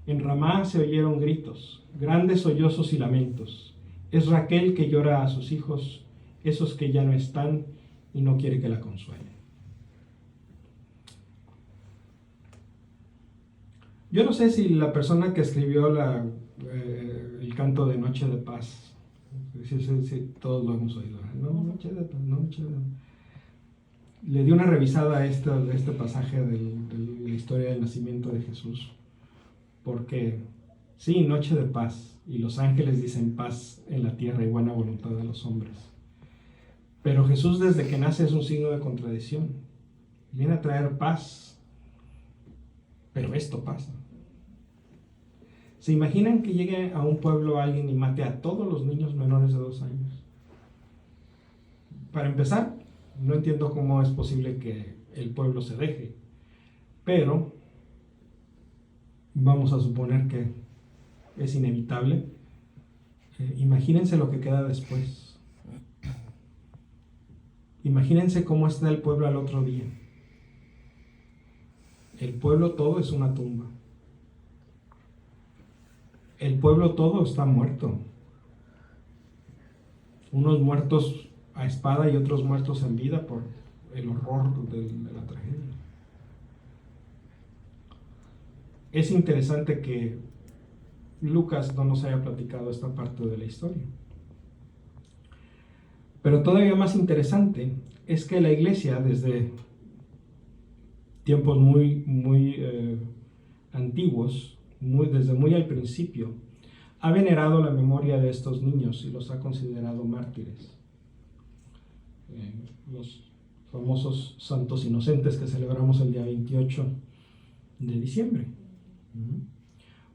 En Ramá se oyeron gritos, grandes sollozos y lamentos. Es Raquel que llora a sus hijos, esos que ya no están y no quiere que la consuelen. Yo no sé si la persona que escribió el canto de Noche de Paz, si todos lo hemos oído, ¿no? Noche de Paz, Noche de Paz. Le dio una revisada a este pasaje de la historia del nacimiento de Jesús, porque sí, noche de paz, y los ángeles dicen paz en la tierra y buena voluntad de los hombres, pero Jesús desde que nace es un signo de contradicción, viene a traer paz, pero esto pasa. ¿Se imaginan que llegue a un pueblo alguien y mate a todos los niños menores de 2 años? Para empezar, no entiendo cómo es posible que el pueblo se deje, pero vamos a suponer que es inevitable. Imagínense lo que queda después. Imagínense cómo está el pueblo al otro día. El pueblo todo es una tumba. El pueblo todo está muerto. Unos muertos a espada y otros muertos en vida por el horror de la tragedia. Es interesante que Lucas no nos haya platicado esta parte de la historia. Pero todavía más interesante es que la iglesia, desde tiempos muy antiguos, desde muy al principio, ha venerado la memoria de estos niños y los ha considerado mártires. Los famosos santos inocentes que celebramos el día 28 de diciembre.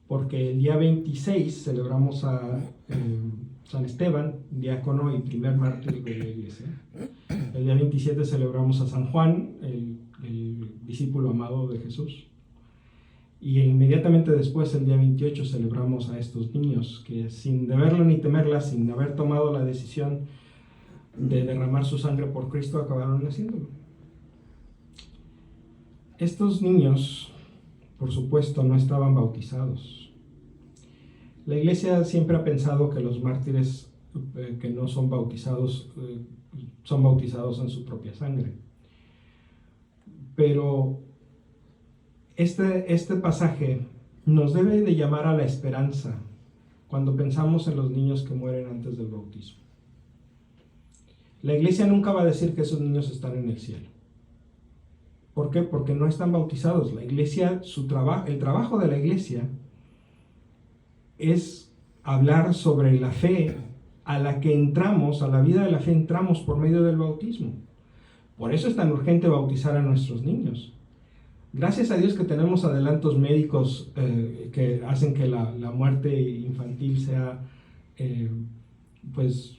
Porque el día 26 celebramos a San Esteban, diácono y primer mártir de la iglesia. El día 27 celebramos a San Juan, el discípulo amado de Jesús. Y inmediatamente después, el día 28, celebramos a estos niños que sin deberlo ni temerla, sin haber tomado la decisión de derramar su sangre por Cristo, acabaron haciéndolo. Estos niños, por supuesto, no estaban bautizados. La iglesia siempre ha pensado que los mártires que no son bautizados en su propia sangre. Pero este pasaje nos debe de llamar a la esperanza cuando pensamos en los niños que mueren antes del bautismo. La iglesia nunca va a decir que esos niños están en el cielo. ¿Por qué? Porque no están bautizados. La iglesia, el trabajo de la iglesia es hablar sobre la fe a la que entramos, a la vida de la fe entramos por medio del bautismo. Por eso es tan urgente bautizar a nuestros niños. Gracias a Dios que tenemos adelantos médicos que hacen que la muerte infantil sea pues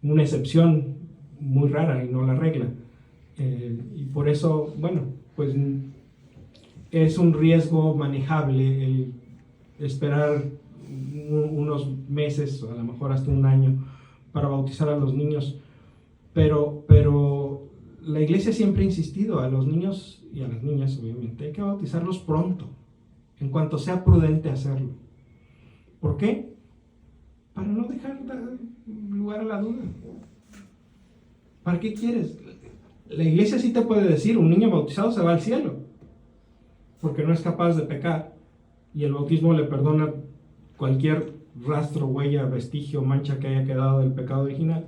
una excepción muy rara y no la regla. Y por eso, bueno, pues es un riesgo manejable el esperar unos meses, o a lo mejor hasta un año, para bautizar a los niños. Pero la iglesia siempre ha insistido a los niños y a las niñas, obviamente, hay que bautizarlos pronto, en cuanto sea prudente hacerlo. ¿Por qué? Para no dejar lugar a la duda. ¿Para qué quieres? La iglesia sí te puede decir, un niño bautizado se va al cielo, porque no es capaz de pecar, y el bautismo le perdona cualquier rastro, huella, vestigio, mancha que haya quedado del pecado original.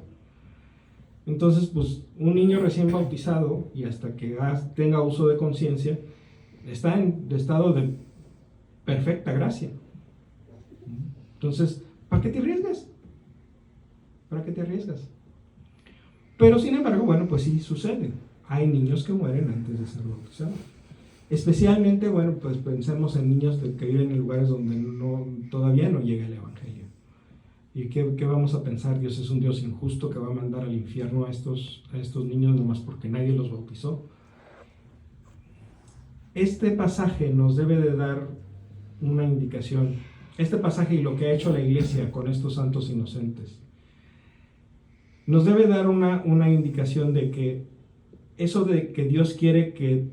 Entonces, pues, un niño recién bautizado, y hasta que tenga uso de conciencia, está en estado de perfecta gracia. Entonces, ¿para qué te arriesgas? ¿Para qué te arriesgas? Pero sin embargo, bueno, pues sí sucede. Hay niños que mueren antes de ser bautizados. Especialmente, bueno, pues pensemos en niños que viven en lugares donde todavía no llega el Evangelio. ¿Y qué vamos a pensar? Dios es un Dios injusto que va a mandar al infierno a estos niños nomás porque nadie los bautizó. Este pasaje nos debe de dar una indicación. Este pasaje y lo que ha hecho la iglesia con estos santos inocentes nos debe dar una indicación de que eso de que Dios quiere que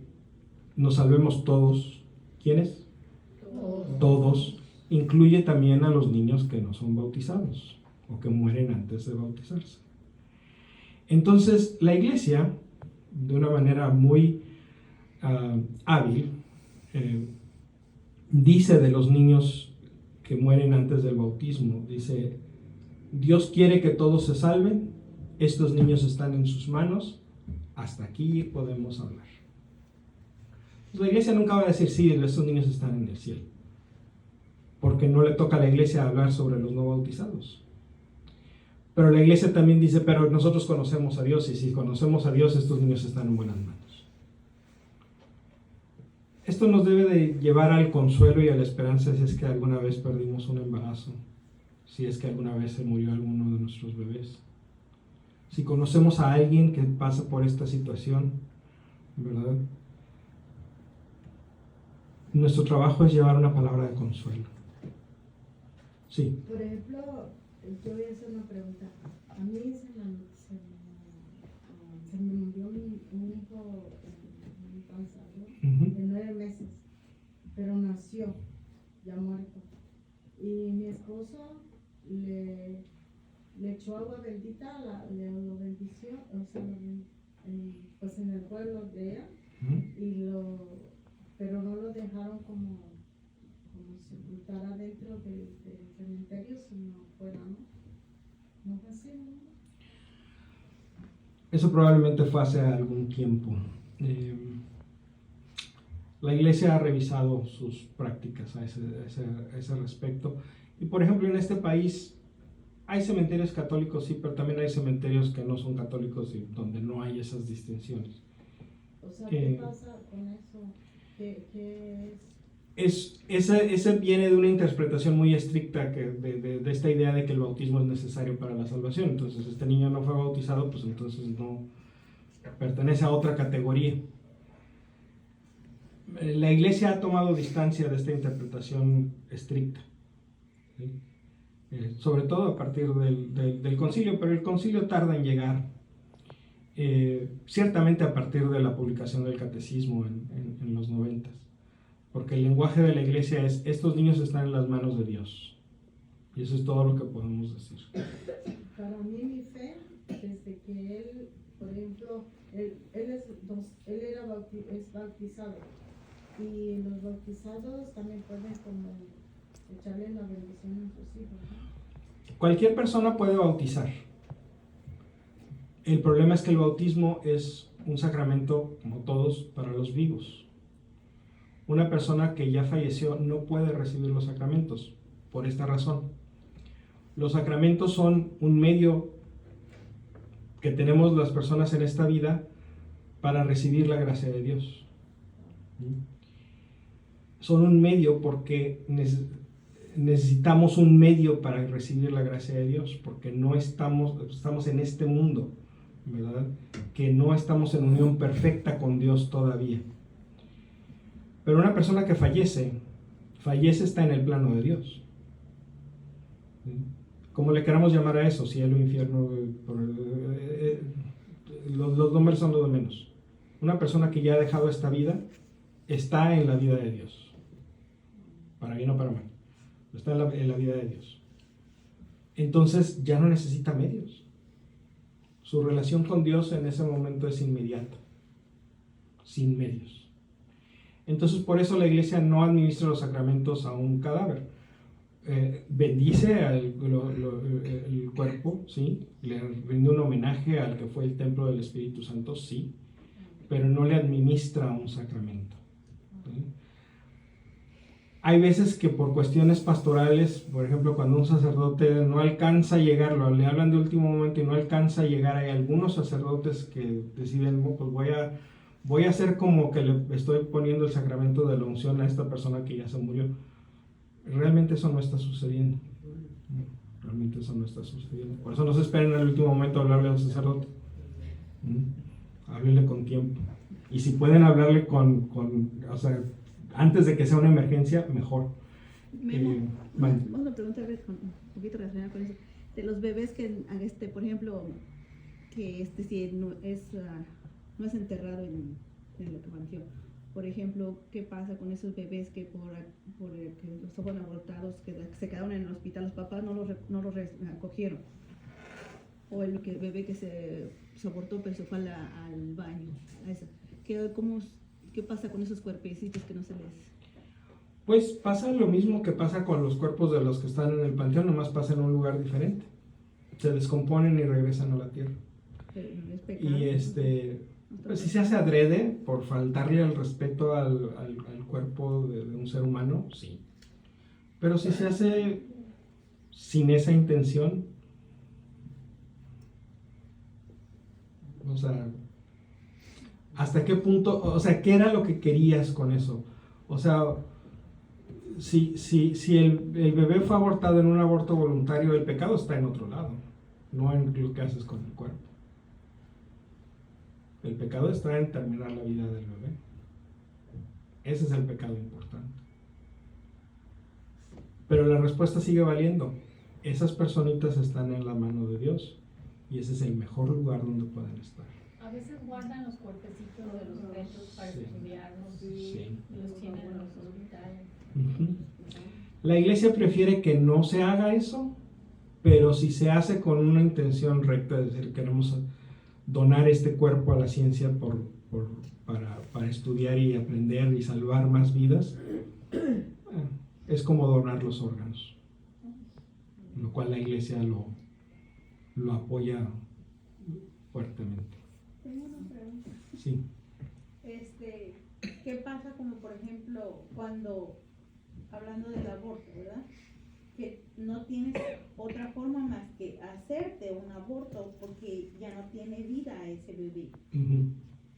nos salvemos todos. ¿Quiénes? Todos. Incluye también a los niños que no son bautizados o que mueren antes de bautizarse. Entonces, la iglesia, de una manera muy hábil, dice de los niños que mueren antes del bautismo, dice, Dios quiere que todos se salven, estos niños están en sus manos, hasta aquí podemos hablar. La iglesia nunca va a decir, sí, estos niños están en el cielo, porque no le toca a la iglesia hablar sobre los no bautizados. Pero la iglesia también dice, pero nosotros conocemos a Dios, y si conocemos a Dios, estos niños están en buenas manos. Esto nos debe de llevar al consuelo y a la esperanza si es que alguna vez perdimos un embarazo, si es que alguna vez se murió alguno de nuestros bebés. Si conocemos a alguien que pasa por esta situación, ¿verdad? Nuestro trabajo es llevar una palabra de consuelo. Sí. Por ejemplo, yo voy a hacer una pregunta. A mí se me murió un hijo en mi panza, ¿no? De 9 meses, pero nació ya muerto. Y mi esposo le echó agua bendita, lo bendició, o sea, pues en el pueblo de ella, pero no lo dejaron como sepultar adentro del cementerio, sino fuera, ¿no? ¿No fue así, no? Eso probablemente fue hace algún tiempo. La iglesia ha revisado sus prácticas a ese respecto. Y por ejemplo, en este país hay cementerios católicos, sí, pero también hay cementerios que no son católicos y donde no hay esas distinciones. O sea, ¿qué pasa con eso? ¿Qué es? Ese viene de una interpretación muy estricta de esta idea de que el bautismo es necesario para la salvación. Entonces, este niño no fue bautizado, pues entonces no pertenece a otra categoría. La iglesia ha tomado distancia de esta interpretación estricta, ¿sí? Sobre todo a partir del concilio, pero el concilio tarda en llegar, ciertamente a partir de la publicación del catecismo en los 90, porque el lenguaje de la iglesia es: estos niños están en las manos de Dios, y eso es todo lo que podemos decir. Para mí, mi fe, desde que él, por ejemplo, él es bautizado, y los bautizados también pueden como echarle la bendición a sus hijos, ¿no? Cualquier persona puede bautizar. El problema es que el bautismo es un sacramento, como todos, para los vivos. Una persona que ya falleció no puede recibir los sacramentos, por esta razón. Los sacramentos son un medio que tenemos las personas en esta vida para recibir la gracia de Dios. Son un medio porque necesitamos un medio para recibir la gracia de Dios, porque no estamos en este mundo, ¿verdad? Que no estamos en unión perfecta con Dios todavía. Pero una persona que fallece está en el plano de Dios. Como le queramos llamar a eso, cielo, infierno, los nombres son lo de menos. Una persona que ya ha dejado esta vida está en la vida de Dios, para bien o para mal, está en la vida de Dios. Entonces ya no necesita medios. Su relación con Dios en ese momento es inmediata, sin medios. Entonces por eso la iglesia no administra los sacramentos a un cadáver. Bendice el cuerpo, ¿sí? Le rinde un homenaje al que fue el templo del Espíritu Santo, sí, pero no le administra un sacramento, ¿sí? Hay veces que por cuestiones pastorales, por ejemplo, cuando un sacerdote no alcanza a llegar, le hablan de último momento y no alcanza a llegar, hay algunos sacerdotes que deciden: pues voy a hacer como que le estoy poniendo el sacramento de la unción a esta persona que ya se murió. Realmente eso no está sucediendo. Realmente eso no está sucediendo. Por eso no se esperen en el último momento a hablarle al sacerdote. Háblenle con tiempo. Y si pueden hablarle o sea, antes de que sea una emergencia, mejor. Vamos a preguntarle un poquito relacionado con eso. De los bebés que, por ejemplo, que si no es enterrado en el panteón. Por ejemplo, ¿qué pasa con esos bebés que por que los fueron abortados, que se quedaron en el hospital, los papás no los acogieron? O el bebé que se abortó pero se fue al baño. ¿Qué pasa con esos cuerpecitos que no se les...? Pues pasa lo mismo que pasa con los cuerpos de los que están en el panteón, nomás pasa en un lugar diferente. Se descomponen y regresan a la tierra. Pero no es pecado, Y pues si se hace adrede por faltarle el respeto al cuerpo de un ser humano, sí. Pero si se hace sin esa intención, o sea, ¿hasta qué punto? O sea, ¿qué era lo que querías con eso? O sea, si el bebé fue abortado en un aborto voluntario, el pecado está en otro lado, no en lo que haces con el cuerpo. El pecado está en terminar la vida del bebé. Ese es el pecado importante. Pero la respuesta sigue valiendo. Esas personitas están en la mano de Dios y ese es el mejor lugar donde pueden estar. A veces guardan los cuerpecitos de los fetos para estudiarlos, Sí. y los tienen en los hospitales. La iglesia prefiere que no se haga eso, pero si se hace con una intención recta, es decir, queremos donar este cuerpo a la ciencia para estudiar y aprender y salvar más vidas, es como donar los órganos, lo cual la iglesia lo apoya fuertemente. Tengo una pregunta. Sí. ¿Qué pasa como por ejemplo cuando, hablando del aborto, ¿verdad? Que no tienes otra forma más que hacerte un aborto porque ya no tiene vida ese bebé. Ujú.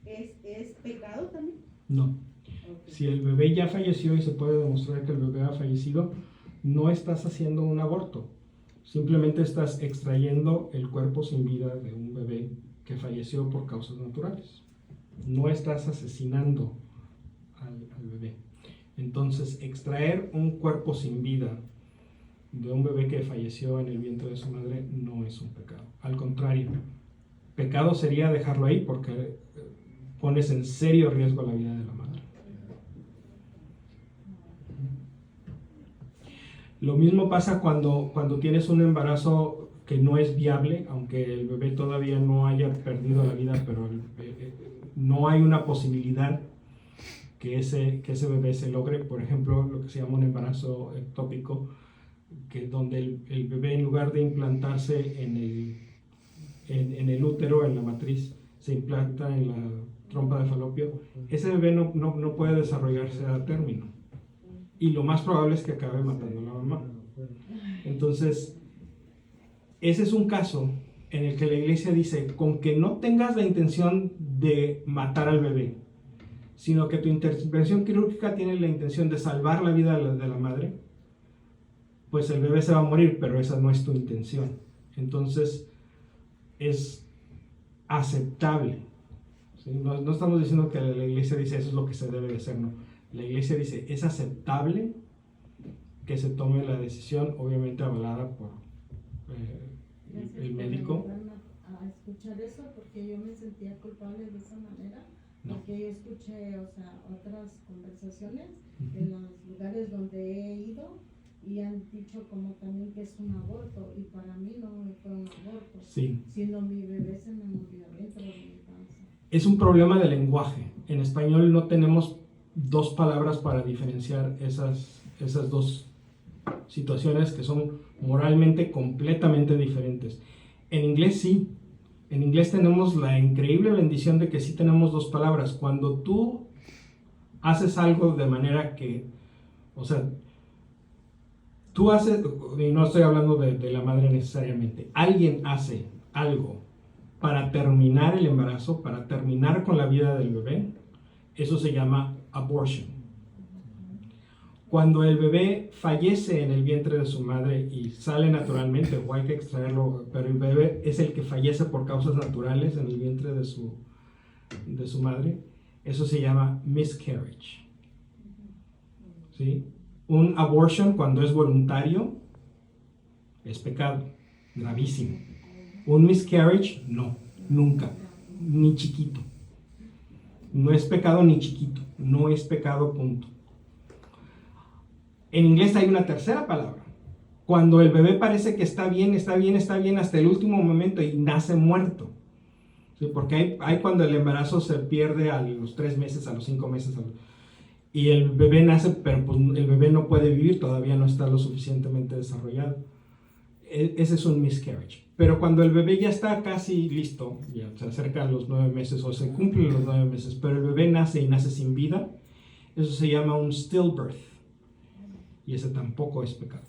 ¿Es pecado también? No. Okay. Si el bebé ya falleció y se puede demostrar que el bebé ha fallecido, no estás haciendo un aborto. Simplemente estás extrayendo el cuerpo sin vida de un bebé que falleció por causas naturales. No estás asesinando al bebé. Entonces, extraer un cuerpo sin vida de un bebé que falleció en el vientre de su madre no es un pecado. Al contrario, pecado sería dejarlo ahí porque pones en serio riesgo la vida de la madre. Lo mismo pasa cuando tienes un embarazo que no es viable, aunque el bebé todavía no haya perdido la vida, pero no hay una posibilidad que ese bebé se logre. Por ejemplo, lo que se llama un embarazo ectópico, que donde el bebé, en lugar de implantarse en el útero, en la matriz, se implanta en la trompa de falopio, ese bebé no puede desarrollarse a término. Y lo más probable es que acabe matando a la mamá. Entonces, ese es un caso en el que la iglesia dice, con que no tengas la intención de matar al bebé, sino que tu intervención quirúrgica tiene la intención de salvar la vida de la madre, pues el bebé se va a morir, pero esa no es tu intención. Entonces, es aceptable. ¿Sí? No estamos diciendo que la iglesia dice eso es lo que se debe de hacer, no. La iglesia dice, es aceptable que se tome la decisión, obviamente avalada por el médico. A escuchar eso, porque yo me sentía culpable de esa manera, No. porque yo escuché, o sea, otras conversaciones en los lugares donde he ido y han dicho como también que es un aborto, y para mí no fue un aborto, Sí. sino mi bebé se me murió dentro de mi panza. Es un problema de lenguaje. En español no tenemos dos palabras para diferenciar esas dos situaciones que son moralmente completamente diferentes. En inglés sí. En inglés tenemos la increíble bendición de que sí tenemos dos palabras. Cuando tú haces algo de manera que, o sea, tú haces, y no estoy hablando de la madre necesariamente, alguien hace algo para terminar el embarazo, para terminar con la vida del bebé, eso se llama abortion. Cuando el bebé fallece en el vientre de su madre y sale naturalmente, o hay que extraerlo, pero el bebé es el que fallece por causas naturales en el vientre de su madre, eso se llama miscarriage. ¿Sí? Un abortion, cuando es voluntario, es pecado, gravísimo. Un miscarriage, no, nunca, ni chiquito. No es pecado ni chiquito, no es pecado, punto. En inglés hay una tercera palabra. Cuando el bebé parece que está bien hasta el último momento y nace muerto. ¿Sí? Porque hay cuando el embarazo se pierde a los 3 meses, a los 5 meses, y el bebé nace, pero pues el bebé no puede vivir, todavía no está lo suficientemente desarrollado. Ese es un miscarriage. Pero cuando el bebé ya está casi listo, ya se acerca a los 9 meses o se cumplen los 9 meses, pero el bebé nace y nace sin vida, eso se llama un stillbirth. Y ese tampoco es pecado.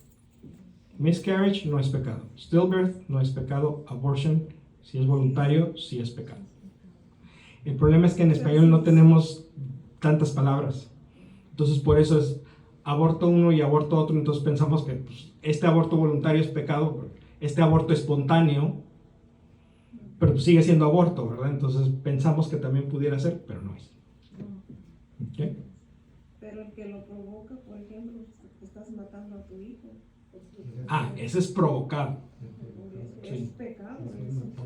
Miscarriage no es pecado. Stillbirth no es pecado. Abortion, si es voluntario, sí es pecado. El problema es que en español no tenemos tantas palabras. Entonces por eso es aborto uno y aborto otro. Entonces pensamos que pues, este aborto voluntario es pecado, este aborto espontáneo, pero pues, sigue siendo aborto, ¿verdad? Entonces pensamos que también pudiera ser, pero no es. ¿Okay? Pero el que lo provoca, por ejemplo, estás matando a tu hijo. Ese es provocado. Es Sí. pecado.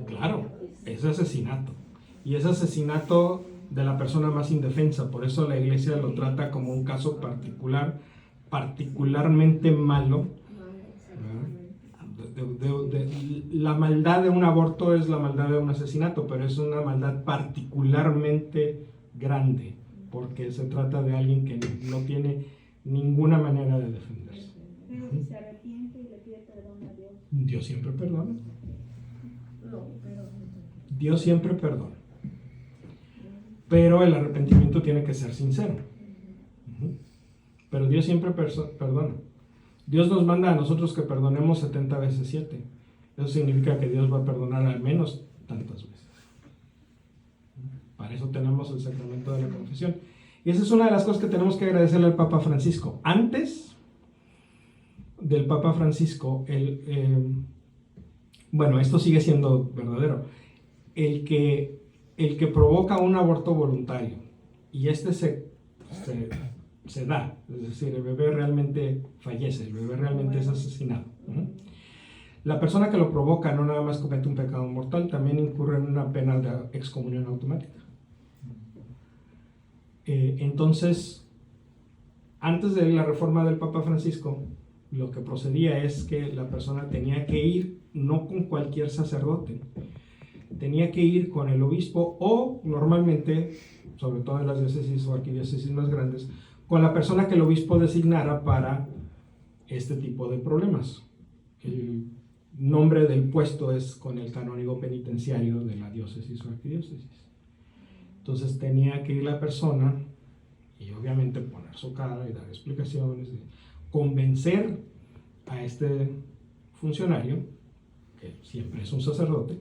Claro, es asesinato. Y es asesinato de la persona más indefensa. Por eso la iglesia lo trata como un caso particular, particularmente malo. La maldad de un aborto es la maldad de un asesinato, pero es una maldad particularmente grande, porque se trata de alguien que no tiene ninguna manera de defenderse. Pero si se arrepiente y le pide perdón a Dios. Dios siempre perdona. No, pero Dios siempre perdona. pero el arrepentimiento tiene que ser sincero. Pero Dios siempre perdona. Dios nos manda a nosotros que perdonemos 70 veces 7. Eso significa que Dios va a perdonar al menos tantas veces. Para eso tenemos el sacramento de la confesión. Y esa es una de las cosas que tenemos que agradecerle al Papa Francisco. Antes del Papa Francisco, bueno, esto sigue siendo verdadero. El que provoca un aborto voluntario y se da, es decir, el bebé realmente fallece, el bebé realmente es asesinado. La persona que lo provoca no nada más comete un pecado mortal, también incurre en una pena de excomunión automática. Entonces, antes de la reforma del Papa Francisco, lo que procedía es que la persona tenía que ir no con cualquier sacerdote, tenía que ir con el obispo o normalmente, sobre todo en las diócesis o arquidiócesis más grandes, con la persona que el obispo designara para este tipo de problemas. El nombre del puesto es con el canónigo penitenciario de la diócesis o arquidiócesis. Entonces tenía que ir la persona y obviamente poner su cara y dar explicaciones, convencer a este funcionario, que siempre es un sacerdote,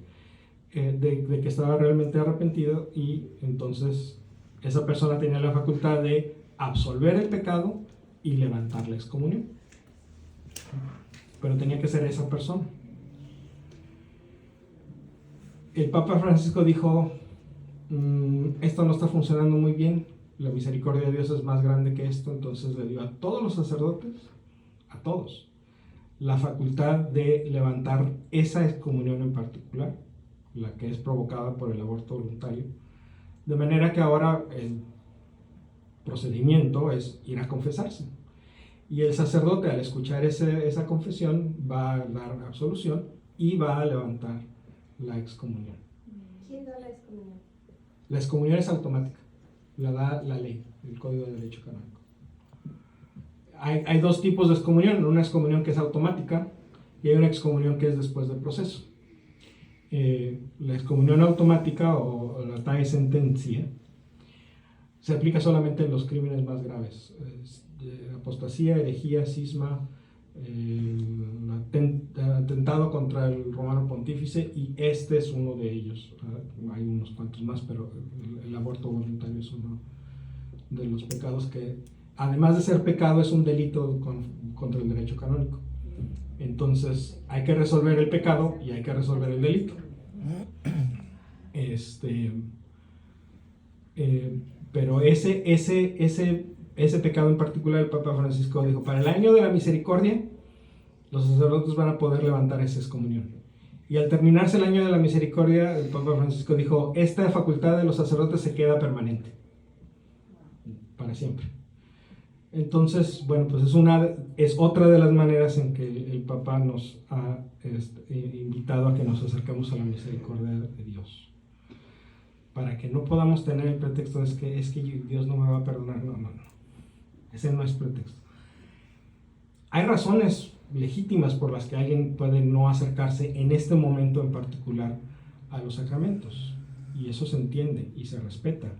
de que estaba realmente arrepentido, y entonces esa persona tenía la facultad de absolver el pecado y levantar la excomunión. Pero tenía que ser esa persona. El Papa Francisco dijo, esto no está funcionando muy bien, la misericordia de Dios es más grande que esto, entonces le dio a todos los sacerdotes, a todos, la facultad de levantar esa excomunión en particular, la que es provocada por el aborto voluntario, de manera que ahora el procedimiento es ir a confesarse, y el sacerdote, al escuchar esa confesión, va a dar absolución y va a levantar la excomunión. ¿Quién da la excomunión? La excomunión es automática, la da la ley, el Código de Derecho Canónico. Hay dos tipos de excomunión, una excomunión que es automática y hay una excomunión que es después del proceso. La excomunión automática o la tae sentencia se aplica solamente en los crímenes más graves, apostasía, herejía, cisma, atentado contra el romano pontífice, y este es uno de ellos. Hay unos cuantos más, pero el aborto voluntario es uno de los pecados que, además de ser pecado, es un delito contra el derecho canónico. Entonces hay que resolver el pecado y hay que resolver el delito. Pero ese pecado en particular, el Papa Francisco dijo, para el año de la misericordia, los sacerdotes van a poder levantar esa excomunión. Y al terminarse el año de la misericordia, el Papa Francisco dijo, esta facultad de los sacerdotes se queda permanente, para siempre. Entonces, bueno, pues es otra de las maneras en que el Papa nos ha invitado a que nos acerquemos a la misericordia de Dios. Para que no podamos tener el pretexto es que Dios no me va a perdonar. No. Ese no es pretexto. Hay razones legítimas por las que alguien puede no acercarse en este momento en particular a los sacramentos. Y eso se entiende y se respeta.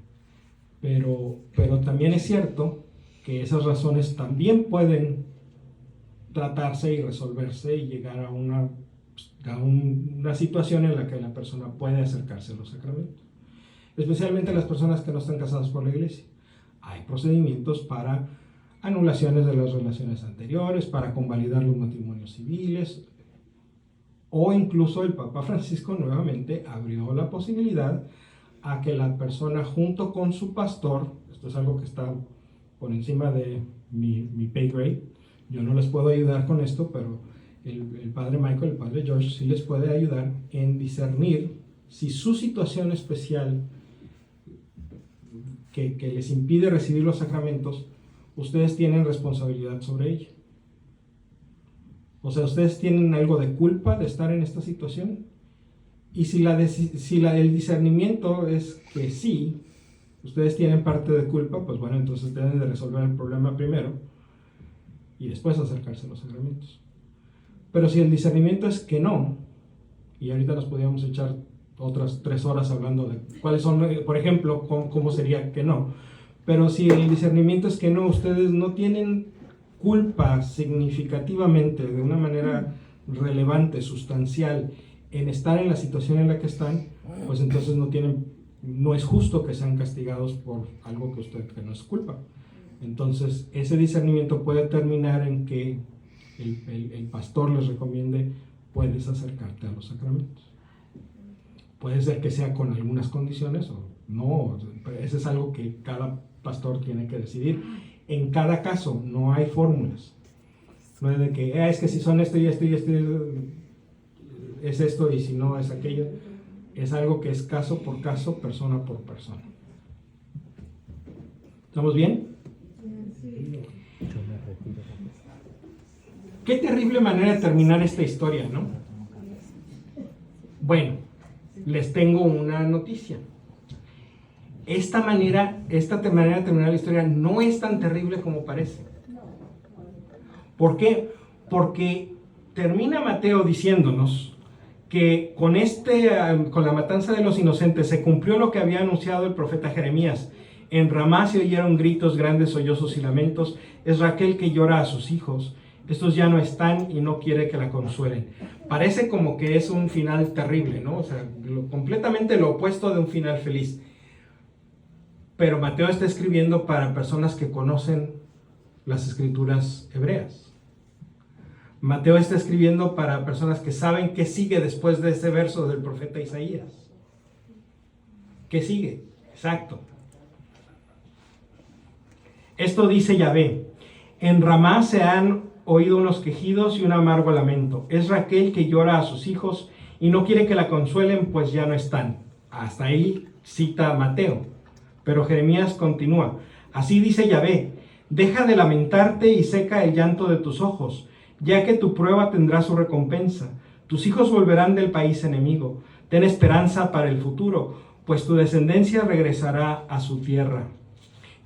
Pero también es cierto que esas razones también pueden tratarse y resolverse y llegar a una situación en la que la persona puede acercarse a los sacramentos. Especialmente las personas que no están casadas por la iglesia. Hay procedimientos para anulaciones de las relaciones anteriores, para convalidar los matrimonios civiles, o incluso el Papa Francisco nuevamente abrió la posibilidad a que la persona junto con su pastor, esto es algo que está por encima de mi pay grade, yo no les puedo ayudar con esto, pero el padre Michael, el padre George sí les puede ayudar en discernir si su situación especial que les impide recibir los sacramentos, ustedes tienen responsabilidad sobre ella. O sea, ustedes tienen algo de culpa de estar en esta situación. Y si el discernimiento es que sí, ustedes tienen parte de culpa, pues bueno, entonces deben de resolver el problema primero y después acercarse a los sacramentos. Pero si el discernimiento es que no, y ahorita nos podríamos echar otras 3 horas hablando de cuáles son, por ejemplo, cómo sería que no. Pero si el discernimiento es que no, ustedes no tienen culpa significativamente, de una manera relevante, sustancial, en estar en la situación en la que están, pues entonces no es justo que sean castigados por algo que no es culpa. Entonces, ese discernimiento puede terminar en que el pastor les recomiende: puedes acercarte a los sacramentos. Puede ser que sea con algunas condiciones o no, eso es algo que cada pastor tiene que decidir. En cada caso, no hay fórmulas. No es de que, es que si son esto y esto y esto, es esto, y si no es aquello. Es algo que es caso por caso, persona por persona. ¿Estamos bien? Qué terrible manera de terminar esta historia, ¿no? Bueno, les tengo una noticia. Esta manera de terminar la historia no es tan terrible como parece. ¿Por qué? Porque termina Mateo diciéndonos que con la matanza de los inocentes se cumplió lo que había anunciado el profeta Jeremías. En Ramá se oyeron gritos, grandes sollozos y lamentos. Es Raquel que llora a sus hijos. Estos ya no están y no quiere que la consuelen. Parece como que es un final terrible, ¿no? O sea, completamente lo opuesto de un final feliz. Pero Mateo está escribiendo para personas que conocen las escrituras hebreas. Mateo está escribiendo para personas que saben qué sigue después de ese verso del profeta Isaías. ¿Qué sigue? Exacto. Esto dice Yahvé: en Ramá se han oído unos quejidos y un amargo lamento. Es Raquel que llora a sus hijos y no quiere que la consuelen, pues ya no están. Hasta ahí cita Mateo. Pero Jeremías continúa: así dice Yahvé, deja de lamentarte y seca el llanto de tus ojos, ya que tu prueba tendrá su recompensa. Tus hijos volverán del país enemigo. Ten esperanza para el futuro, pues tu descendencia regresará a su tierra.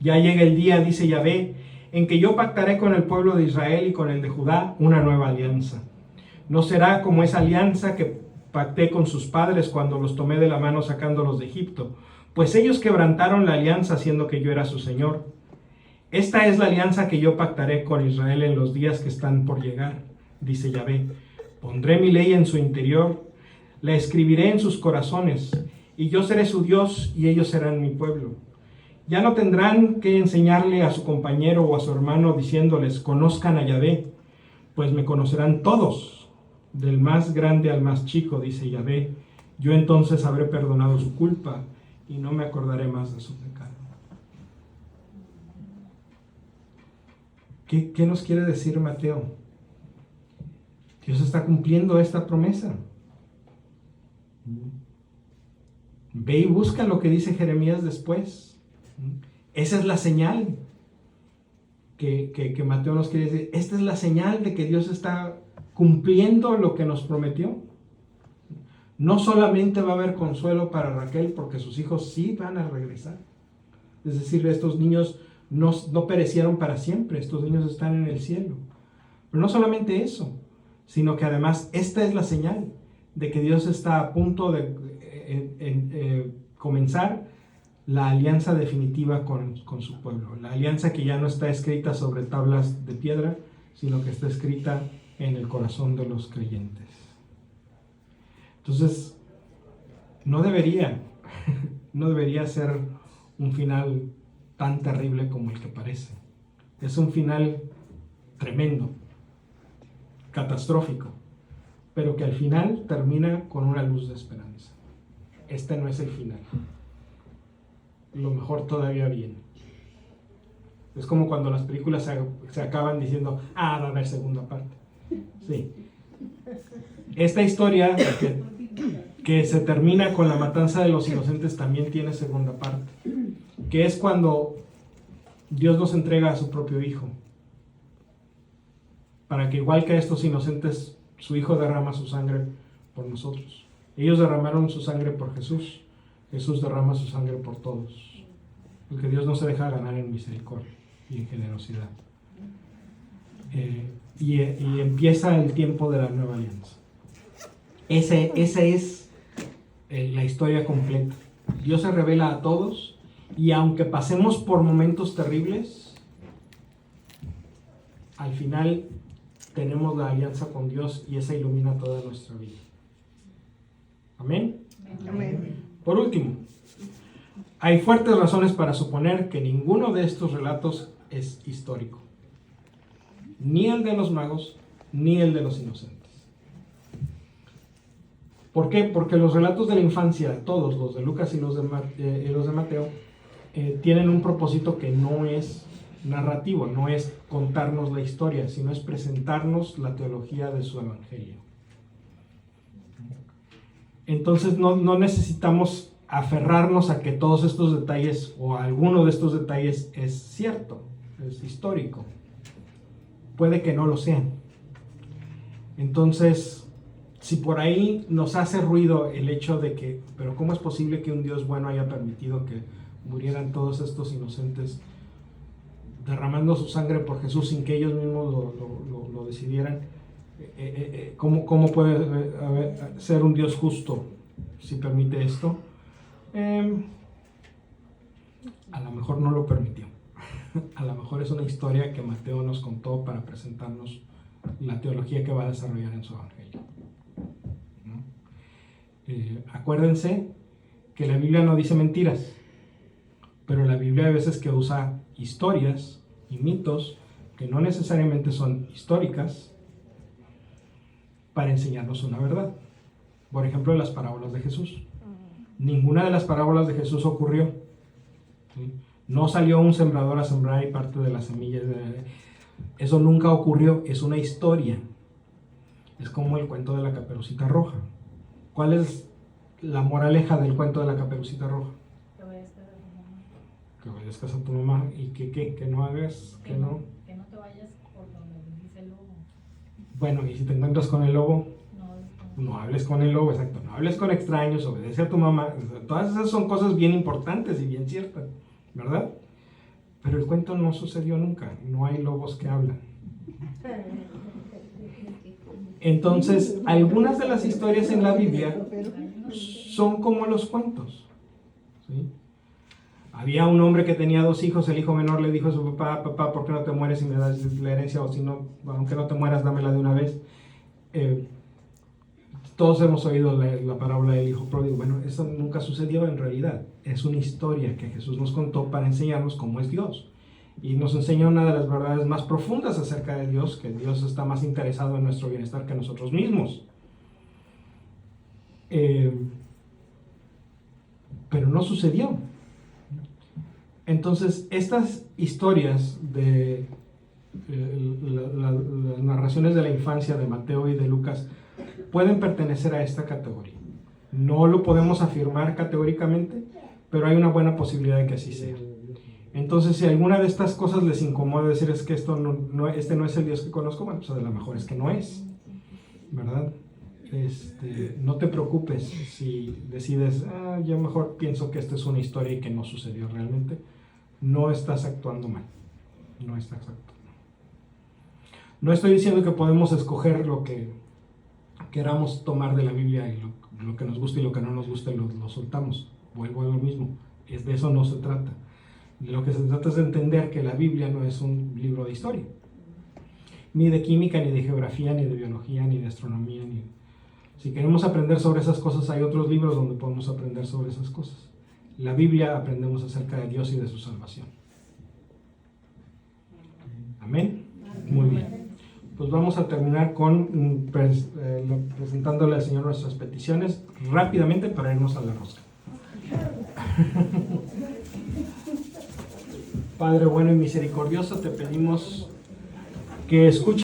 Ya llega el día, dice Yahvé, en que yo pactaré con el pueblo de Israel y con el de Judá una nueva alianza. No será como esa alianza que pacté con sus padres cuando los tomé de la mano sacándolos de Egipto, pues ellos quebrantaron la alianza haciendo que yo era su Señor. Esta es la alianza que yo pactaré con Israel en los días que están por llegar, dice Yahvé. Pondré mi ley en su interior, la escribiré en sus corazones, y yo seré su Dios y ellos serán mi pueblo. Ya no tendrán que enseñarle a su compañero o a su hermano diciéndoles: conozcan a Yahvé, pues me conocerán todos, del más grande al más chico, dice Yahvé. Yo entonces habré perdonado su culpa y no me acordaré más de su pecado. ¿Qué nos quiere decir Mateo? Dios está cumpliendo esta promesa. Ve y busca lo que dice Jeremías después. Esa es la señal que Mateo nos quiere decir. Esta es la señal de que Dios está cumpliendo lo que nos prometió. No solamente va a haber consuelo para Raquel, porque sus hijos sí van a regresar. Es decir, estos niños no perecieron para siempre, estos niños están en el cielo. Pero no solamente eso, sino que además esta es la señal de que Dios está a punto de comenzar la alianza definitiva con su pueblo. La alianza que ya no está escrita sobre tablas de piedra, sino que está escrita en el corazón de los creyentes. Entonces, no debería ser un final tan terrible como el que parece. Es un final tremendo, catastrófico, pero que al final termina con una luz de esperanza. Este no es el final. Lo mejor todavía viene. Es como cuando las películas se acaban diciendo: va a haber segunda parte. Sí. Esta historia que se termina con la matanza de los inocentes también tiene segunda parte, que es cuando Dios nos entrega a su propio Hijo, para que igual que a estos inocentes, su Hijo derrama su sangre por nosotros. Ellos derramaron su sangre por Jesús, Jesús derrama su sangre por todos, porque Dios no se deja ganar en misericordia y en generosidad. Y empieza el tiempo de la nueva alianza. Ese es la historia completa. Dios se revela a todos y aunque pasemos por momentos terribles, al final tenemos la alianza con Dios y esa ilumina toda nuestra vida. Amén. Amén. Por último, hay fuertes razones para suponer que ninguno de estos relatos es histórico. Ni el de los magos, ni el de los inocentes. ¿Por qué? Porque los relatos de la infancia, todos los de Lucas y los de Mateo, tienen un propósito que no es narrativo, no es contarnos la historia, sino es presentarnos la teología de su evangelio. Entonces no necesitamos aferrarnos a que todos estos detalles o alguno de estos detalles es cierto, es histórico. Puede que no lo sean. Entonces, si por ahí nos hace ruido el hecho de que, pero ¿cómo es posible que un Dios bueno haya permitido que murieran todos estos inocentes derramando su sangre por Jesús sin que ellos mismos lo decidieran? ¿Cómo puede ser un Dios justo si permite esto? A lo mejor no lo permitió. A lo mejor es una historia que Mateo nos contó para presentarnos la teología que va a desarrollar en su evangelio. Acuérdense que la Biblia no dice mentiras, pero la Biblia hay veces que usa historias y mitos que no necesariamente son históricas para enseñarnos una verdad. Por ejemplo, las parábolas de Jesús. Ninguna de las parábolas de Jesús ocurrió. ¿Sí? No salió un sembrador a sembrar y parte de las semillas. Eso nunca ocurrió, es una historia. Es como el cuento de la Caperucita Roja. ¿Cuál es la moraleja del cuento de la Caperucita Roja? Que obedezcas a tu mamá. Que obedezcas a tu mamá y que no hagas, que no. Que no te vayas por donde dice el lobo. Bueno, y si te encuentras con el lobo, no hables con el lobo, exacto. No hables con extraños, obedece a tu mamá. Todas esas son cosas bien importantes y bien ciertas, ¿verdad? Pero el cuento no sucedió nunca. No hay lobos que hablan. Entonces, algunas de las historias en la Biblia son como los cuentos, ¿sí? Había un hombre que tenía 2 hijos, el hijo menor le dijo a su papá: papá, ¿por qué no te mueres y me das la herencia? O si no, aunque no te mueras, dámela de una vez. Todos hemos oído la parábola del hijo pródigo. Bueno, eso nunca sucedió en realidad. Es una historia que Jesús nos contó para enseñarnos cómo es Dios. Y nos enseña una de las verdades más profundas acerca de Dios, que Dios está más interesado en nuestro bienestar que nosotros mismos. Pero no sucedió. Entonces, estas historias de las narraciones de la infancia de Mateo y de Lucas pueden pertenecer a esta categoría. No lo podemos afirmar categóricamente, pero hay una buena posibilidad de que así sea. Entonces, si alguna de estas cosas les incomoda decir es que este no es el Dios que conozco, bueno, pues a lo mejor es que no es, ¿verdad? No te preocupes si decides, yo mejor pienso que esta es una historia y que no sucedió realmente. No estás actuando mal. No estás actuando mal. No estoy diciendo que podemos escoger lo que queramos tomar de la Biblia y lo que nos gusta y lo que no nos gusta lo soltamos. Vuelvo a lo mismo. De eso no se trata. De lo que se trata es de entender que la Biblia no es un libro de historia. Ni de química, ni de geografía, ni de biología, ni de astronomía. Si queremos aprender sobre esas cosas, hay otros libros donde podemos aprender sobre esas cosas. La Biblia aprendemos acerca de Dios y de su salvación. Amén. Muy bien. Pues vamos a terminar con presentándole al Señor nuestras peticiones rápidamente para irnos a la rosca. Padre bueno y misericordioso, te pedimos que escuches